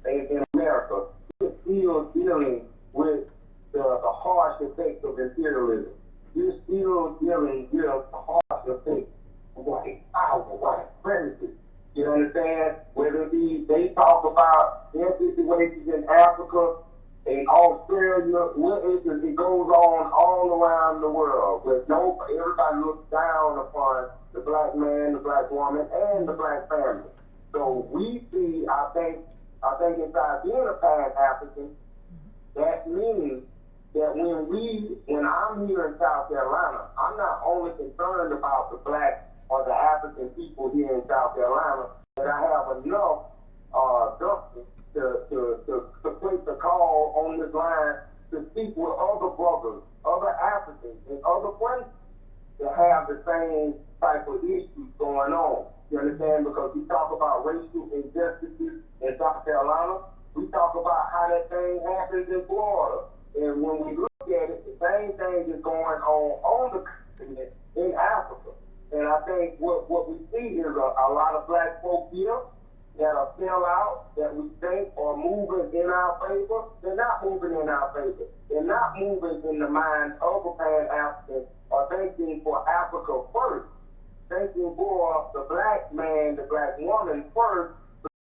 America, we're still dealing with the harsh effects of imperialism. We're still dealing with the harsh effects of white power, white supremacy. You understand? Whether it be, they talk about their situations in Africa, in Australia, it goes on all around the world. Everybody looks down upon the black man, the black woman, and the black family. So we see, I think, I think inside being a Pan-African, that means that when I'm here in South Carolina, I'm not only concerned about the black or the African people here in South Carolina, that I have enough gumption to place a call on this line to speak with other brothers, other Africans in other places that have the same type of issues going on. You understand? Because we talk about racial injustices in South Carolina. We talk about how that thing happens in Florida. And when we look at it, the same thing is going on the continent in Africa. And I think what we see is a lot of black folk here that are still out, that we think are moving in our favor. They're not moving in our favor. They're not moving in the mind of a Pan-African or thinking for Africa first, thinking for the black man, the black woman first.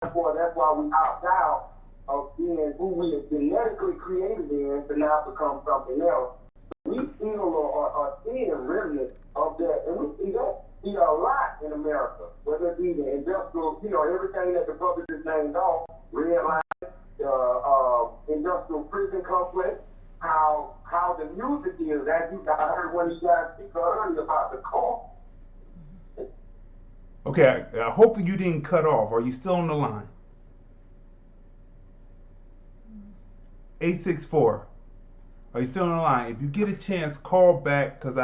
Therefore, that's why we opt out of being who we are genetically created in to now become something else. We still are seeing remnants of that, and we see that a lot in America, whether it be the industrial, everything that the brother just named off, red line, industrial prison complex, how the music is, as I heard one of you guys speak earlier about the car. Okay, hopefully you didn't cut off. Are you still on the line? 864. Are you still on the line? If you get a chance, call back, because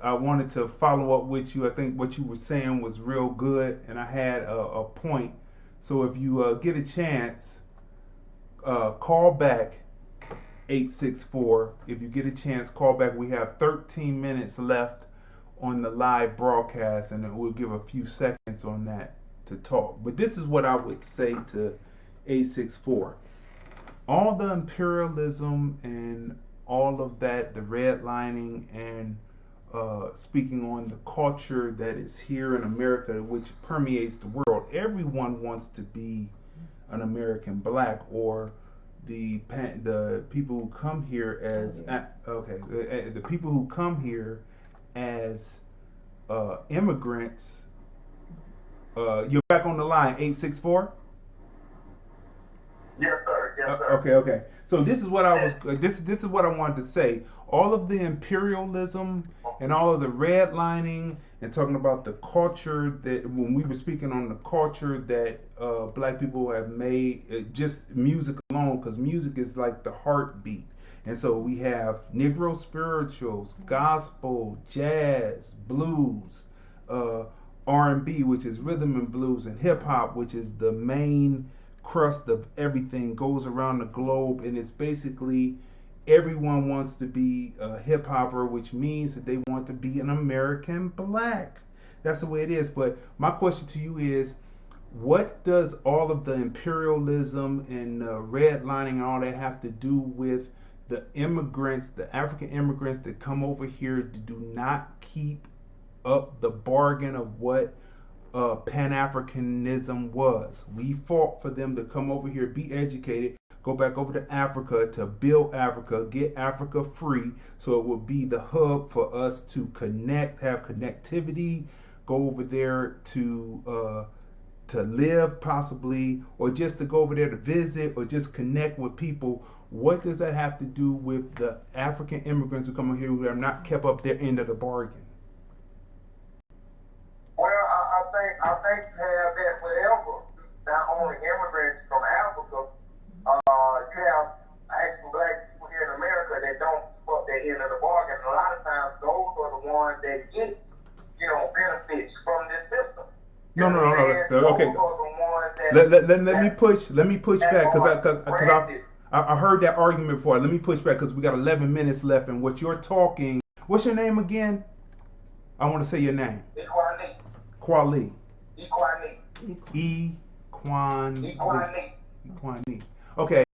I wanted to follow up with you. I think what you were saying was real good, and I had a point. So if you get a chance, call back 864. If you get a chance, call back. We have 13 minutes left on the live broadcast, and we'll give a few seconds on that to talk. But this is what I would say to 864. All the imperialism and all of that, the redlining and speaking on the culture that is here in America, which permeates the world. Everyone wants to be an American black, or the people who come here as the people who come here as immigrants. You're back on the line, 864. Yes, sir. Yes, sir. Okay. So this is what this is what I wanted to say. All of the imperialism and all of the redlining and talking about the culture that, when we were speaking on the culture that black people have made, just music alone, because music is like the heartbeat. And so we have Negro spirituals, gospel, jazz, blues, R&B, which is rhythm and blues, and hip hop, which is the main crust of everything, goes around the globe, and it's basically everyone wants to be a hip hopper, which means that they want to be an American black. That's the way it is. But my question to you is, what does all of the imperialism and redlining and all that have to do with the immigrants, the African immigrants that come over here to do not keep up the bargain of what Pan-Africanism was? We fought for them to come over here, be educated, go back over to Africa to build Africa, get Africa free, so it will be the hub for us to connect, have connectivity, go over there to live possibly, or just to go over there to visit, or just connect with people. What does that have to do with the African immigrants who come over here who have not kept up their end of the bargain? Well, I think you have that wherever. Not only immigrants from Africa, you have actual black people here in America that don't keep up their end of the bargain. A lot of times, those are the ones that get, benefits from this system. No. Okay. Let me push back, because I heard that argument before. Let me push back, because we got 11 minutes left, and what you're talking. What's your name again? I want to say your name. Kwali. Equani. Okay.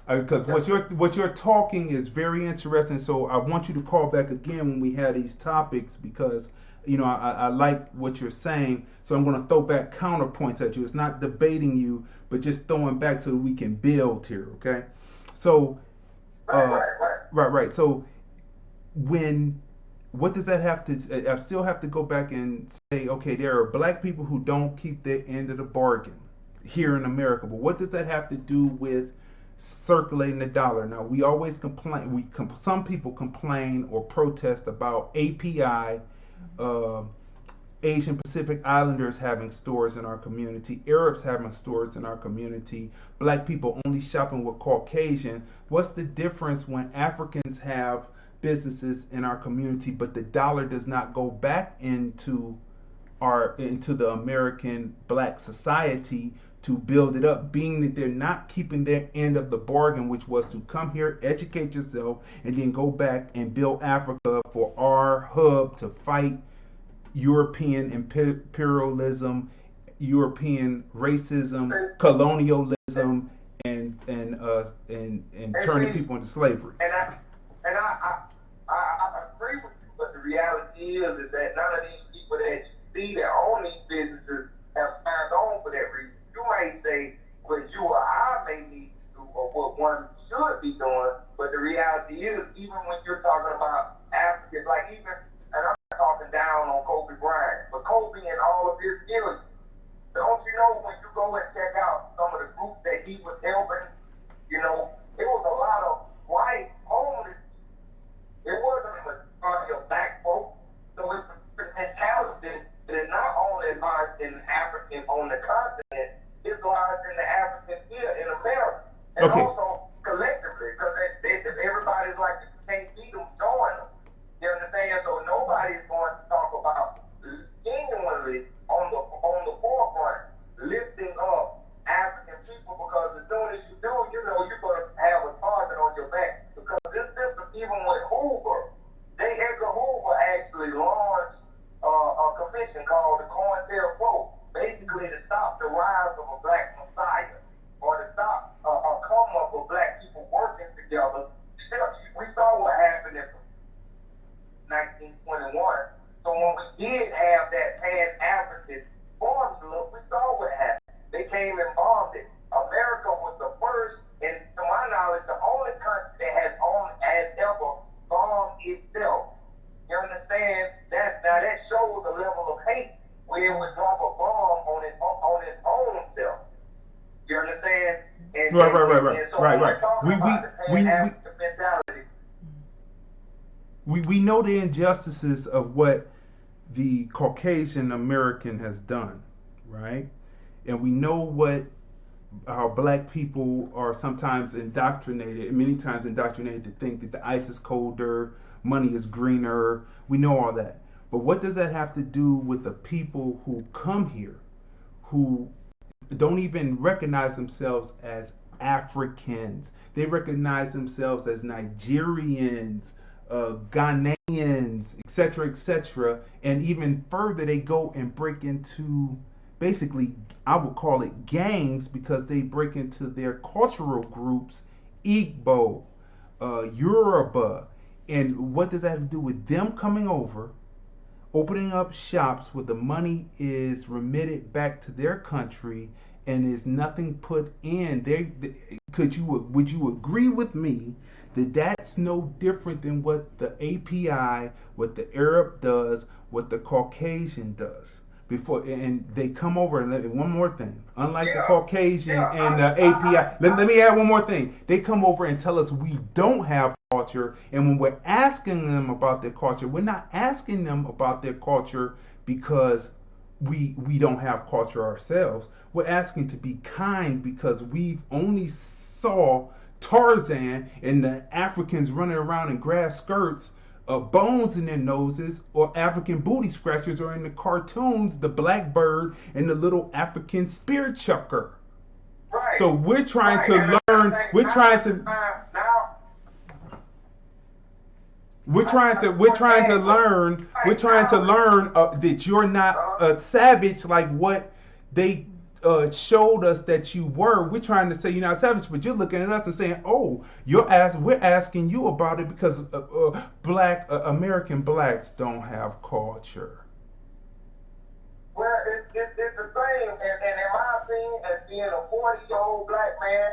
Because what you're talking is very interesting. So I want you to call back again when we have these topics, because I like what you're saying. So I'm going to throw back counterpoints at you. It's not debating you, but just throwing back so we can build here. Okay. So. Right. So what does that have to? I still have to go back and say, okay, there are black people who don't keep their end of the bargain. here in America. But what does that have to do with circulating the dollar? Now, we always complain. Some people complain or protest about API, Asian Pacific Islanders having stores in our community, Arabs having stores in our community, black people only shopping with Caucasian. What's the difference when Africans have businesses in our community, but the dollar does not go back into the American black society to build it up, being that they're not keeping their end of the bargain, which was to come here, educate yourself, and then go back and build Africa for our hub to fight European imperialism, European racism, colonialism, and turning people into slavery. And I agree with you, but the reality is that none of these people that you see that own these businesses have signed on for that reason. You may say what you or I may need to do or what one should be doing, but the reality is, even when you're talking about Africans, like even, and I'm not talking down on Kobe Bryant, but Kobe and all of his illness, don't you know when you go and check out some of the groups that he was helping, you know, it was a lot of white homeless. It wasn't a majority of black folks. So it's a mentality that is not only large in African on the continent, it's large in the Africans here in America. And also collectively, because everybody's like, you can't beat them, join them. You understand? So nobody's going to talk about genuinely on the forefront, lifting up African people, because as soon as you do, you know you're going to have a target on your back. Because this system, even with Hoover, Edgar Hoover actually launched a commission called the COINTELPRO, basically to stop the rise of a black messiah, or to stop a come up of black people working together. We saw what happened in 1921. So when we did have that Pan-African formula, we saw what happened. They came and bombed it. America was the first, and to my knowledge, the only country that has ever bombed itself. You understand? Now that shows the level of hate where it would drop a bomb on its own self. You understand? And, Right. And so we know the injustices of what the Caucasian American has done, right? And we know how black people are sometimes indoctrinated, many times indoctrinated to think that the ice is colder, money is greener. We know all that. But what does that have to do with the people who come here, who don't even recognize themselves as Africans? They recognize themselves as Nigerians, Ghanaians, etc., and even further, they go and break into, basically, I would call it gangs, because they break into their cultural groups, Igbo, Yoruba, and what does that have to do with them coming over, opening up shops where the money is remitted back to their country and is nothing put in? Would you agree with me that that's no different than what the API, what the Arab does, what the Caucasian does? And they come over, and one more thing, unlike the Caucasian and the API, let me add one more thing. They come over and tell us we don't have culture, and when we're asking them about their culture, we're not asking them about their culture because we don't have culture ourselves. We're asking to be kind because we've only saw Tarzan and the Africans running around in grass skirts, bones in their noses, or African booty scratchers, or in the cartoons, the blackbird and the little African spear chucker. Right. So we're trying to learn. We're trying to learn that you're not a savage like what they showed us that you were. We're trying to say you're not savage, but you're looking at us and saying, "Oh, we're asking you about it because black American blacks don't have culture." Well, it's the same, and in my opinion, as being a 40-year-old black man,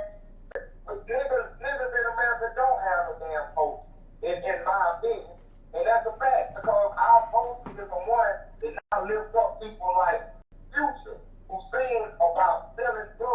niggas in America don't have a damn culture, in my opinion, and that's a fact, because our culture is the one that now lifts up people like Future, who sings about selling drugs.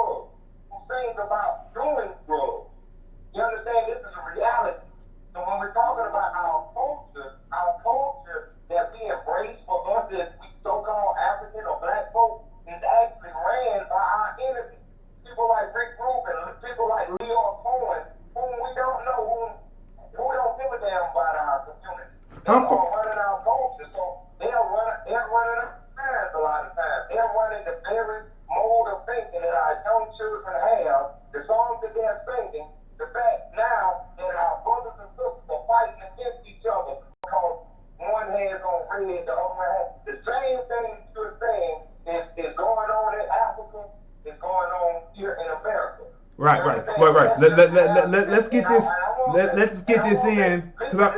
our community. They're all running our culture, so they're running our minds a lot of times. They're running the very mode of thinking that our young children have, the songs that they're singing, the fact now that our brothers and sisters are fighting against each other because one has on red, the other one has. The same thing you're saying is going on in Africa, is going on here in America. Right. Let's get this. Let's get this in. Right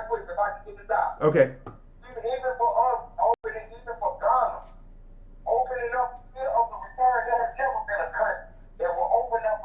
quick, if I can get this out. Okay. Even for us, even for Ghana, opening up of the return, there has never been a country that will open up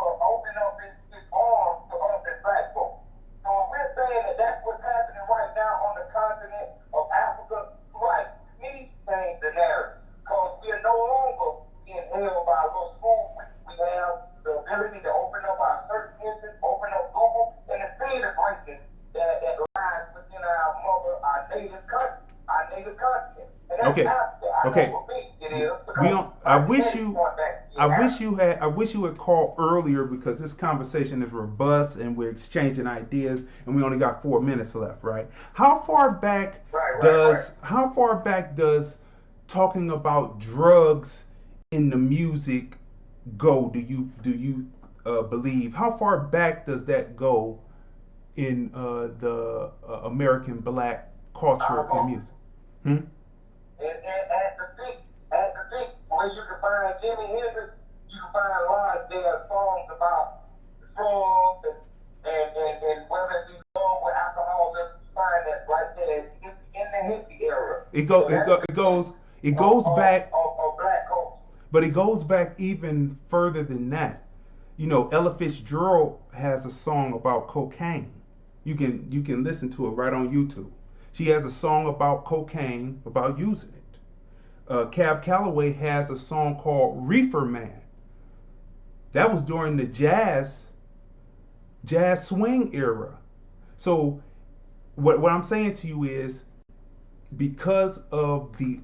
its arms to us as black folks. So if we're saying that that's what's happening right now on the continent of Africa, right, we need to change the narrative because we are no longer being held by a little school. We have the ability to open up our search engine, open up Google, and the celebration that lies within our native country, our native continent. And that's Okay. Africa. I know what big it is. We don't. I wish you had called earlier because this conversation is robust and we're exchanging ideas and we only got 4 minutes left. Right? How far back does talking about drugs in the music go? Do you believe? How far back does that go in the American black culture and music? And at the peak, where you can find Jimi Hendrix, you can find a lot of their songs about drugs and whether it be love with alcohol. You find that right there in the hippie era. It goes back. Of black culture. But it goes back even further than that. You know, Ella Fitzgerald has a song about cocaine. You can listen to it right on YouTube. She has a song about cocaine, about using it. Cab Calloway has a song called Reefer Man. That was during the jazz swing era. So what I'm saying to you is, because of the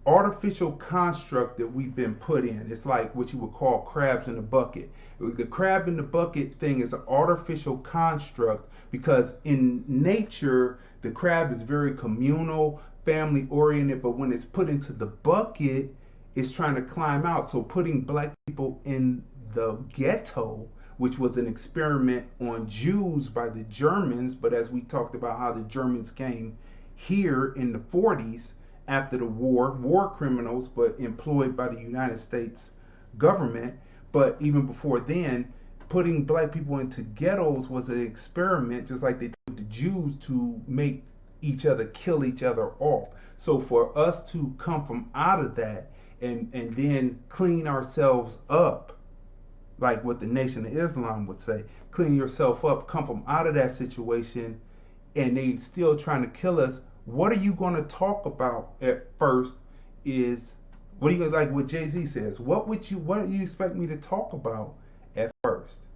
artificial construct that we've been put in, it's like what you would call crabs in a bucket. The crab in the bucket thing is an artificial construct because in nature, the crab is very communal, family oriented, but when it's put into the bucket, it's trying to climb out. So putting black people in the ghetto, which was an experiment on Jews by the Germans, but as we talked about how the Germans came here in the 40s after the war criminals, but employed by the United States government. But even before then, putting black people into ghettos was an experiment, just like they did the Jews, to make each other kill each other off. So for us to come from out of that and then clean ourselves up, like what the Nation of Islam would say, clean yourself up, come from out of that situation, and they still trying to kill us. What are you going to talk about at first? Is what do you like what Jay-Z says? What do you expect me to talk about at first?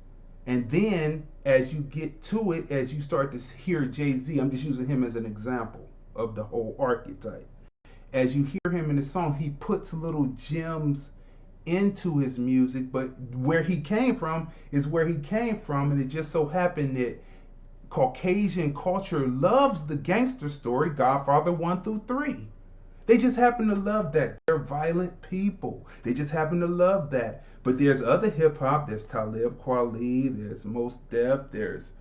And then as you get to it, as you start to hear Jay-Z, I'm just using him as an example of the whole archetype. As you hear him in the song, he puts little gems into his music, but where he came from is where he came from, and it just so happened that Caucasian culture loves the gangster story, Godfather 1 through 3. They just happen to love that. They're violent people. They just happen to love that. But there's other hip hop. There's Talib Kweli. There's Mos Def. There's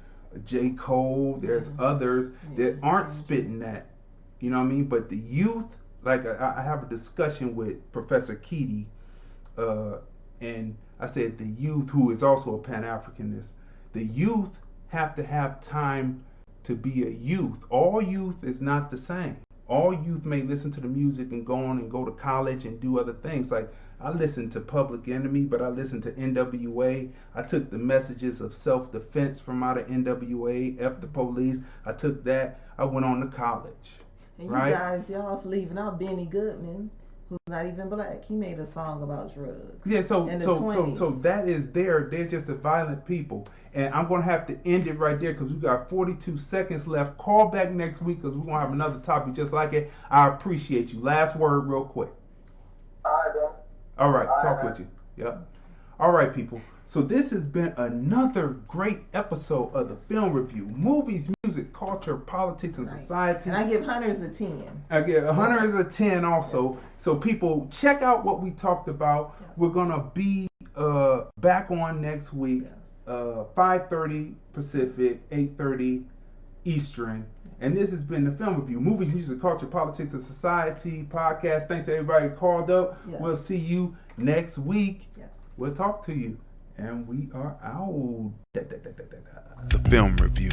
J. Cole. There's others that aren't spitting that. You know what I mean? But the youth, like I have a discussion with Professor Keaty, and I said the youth, who is also a Pan-Africanist, the youth have to have time to be a youth. All youth is not the same. All youth may listen to the music and go on and go to college and do other things. Like I listened to Public Enemy, but I listened to NWA. I took the messages of self-defense from out of NWA, F the police. I took that. I went on to college. And you guys, y'all leaving out Benny Goodman, who's not even black. He made a song about drugs. Yeah, so that is there. They're just a violent people. And I'm going to have to end it right there because we've got 42 seconds left. Call back next week because we're going to have another topic just like it. I appreciate you. Last word real quick. All right, bro. All right, talk with you. Yep. All right, people. So this has been another great episode of the Film Review. Movies, music, culture, politics, and society. And I give Hunters a 10. I give Hunters a 10 also. Yes. So people, check out what we talked about. Yes. We're going to be back on next week, 5:30 Pacific, 8:30 Eastern. And this has been the Film Review, Movies, music, culture, politics, and society podcast. Thanks to everybody who called up. Yes. We'll see you next week. Yes. We'll talk to you. And we are out. The Film Review.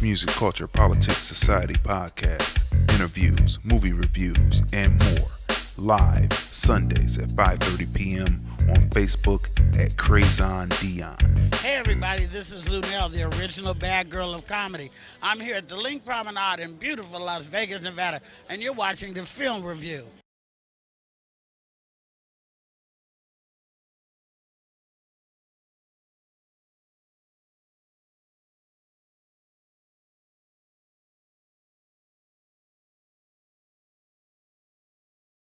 Music, culture, politics, society podcast. Interviews, movie reviews, and more. Live Sundays at 5:30 p.m. on Facebook at Crazon Dion. Hey everybody, this is Lunell, the original bad girl of comedy. I'm here at the Link Promenade in beautiful Las Vegas, Nevada, and you're watching the Film Review.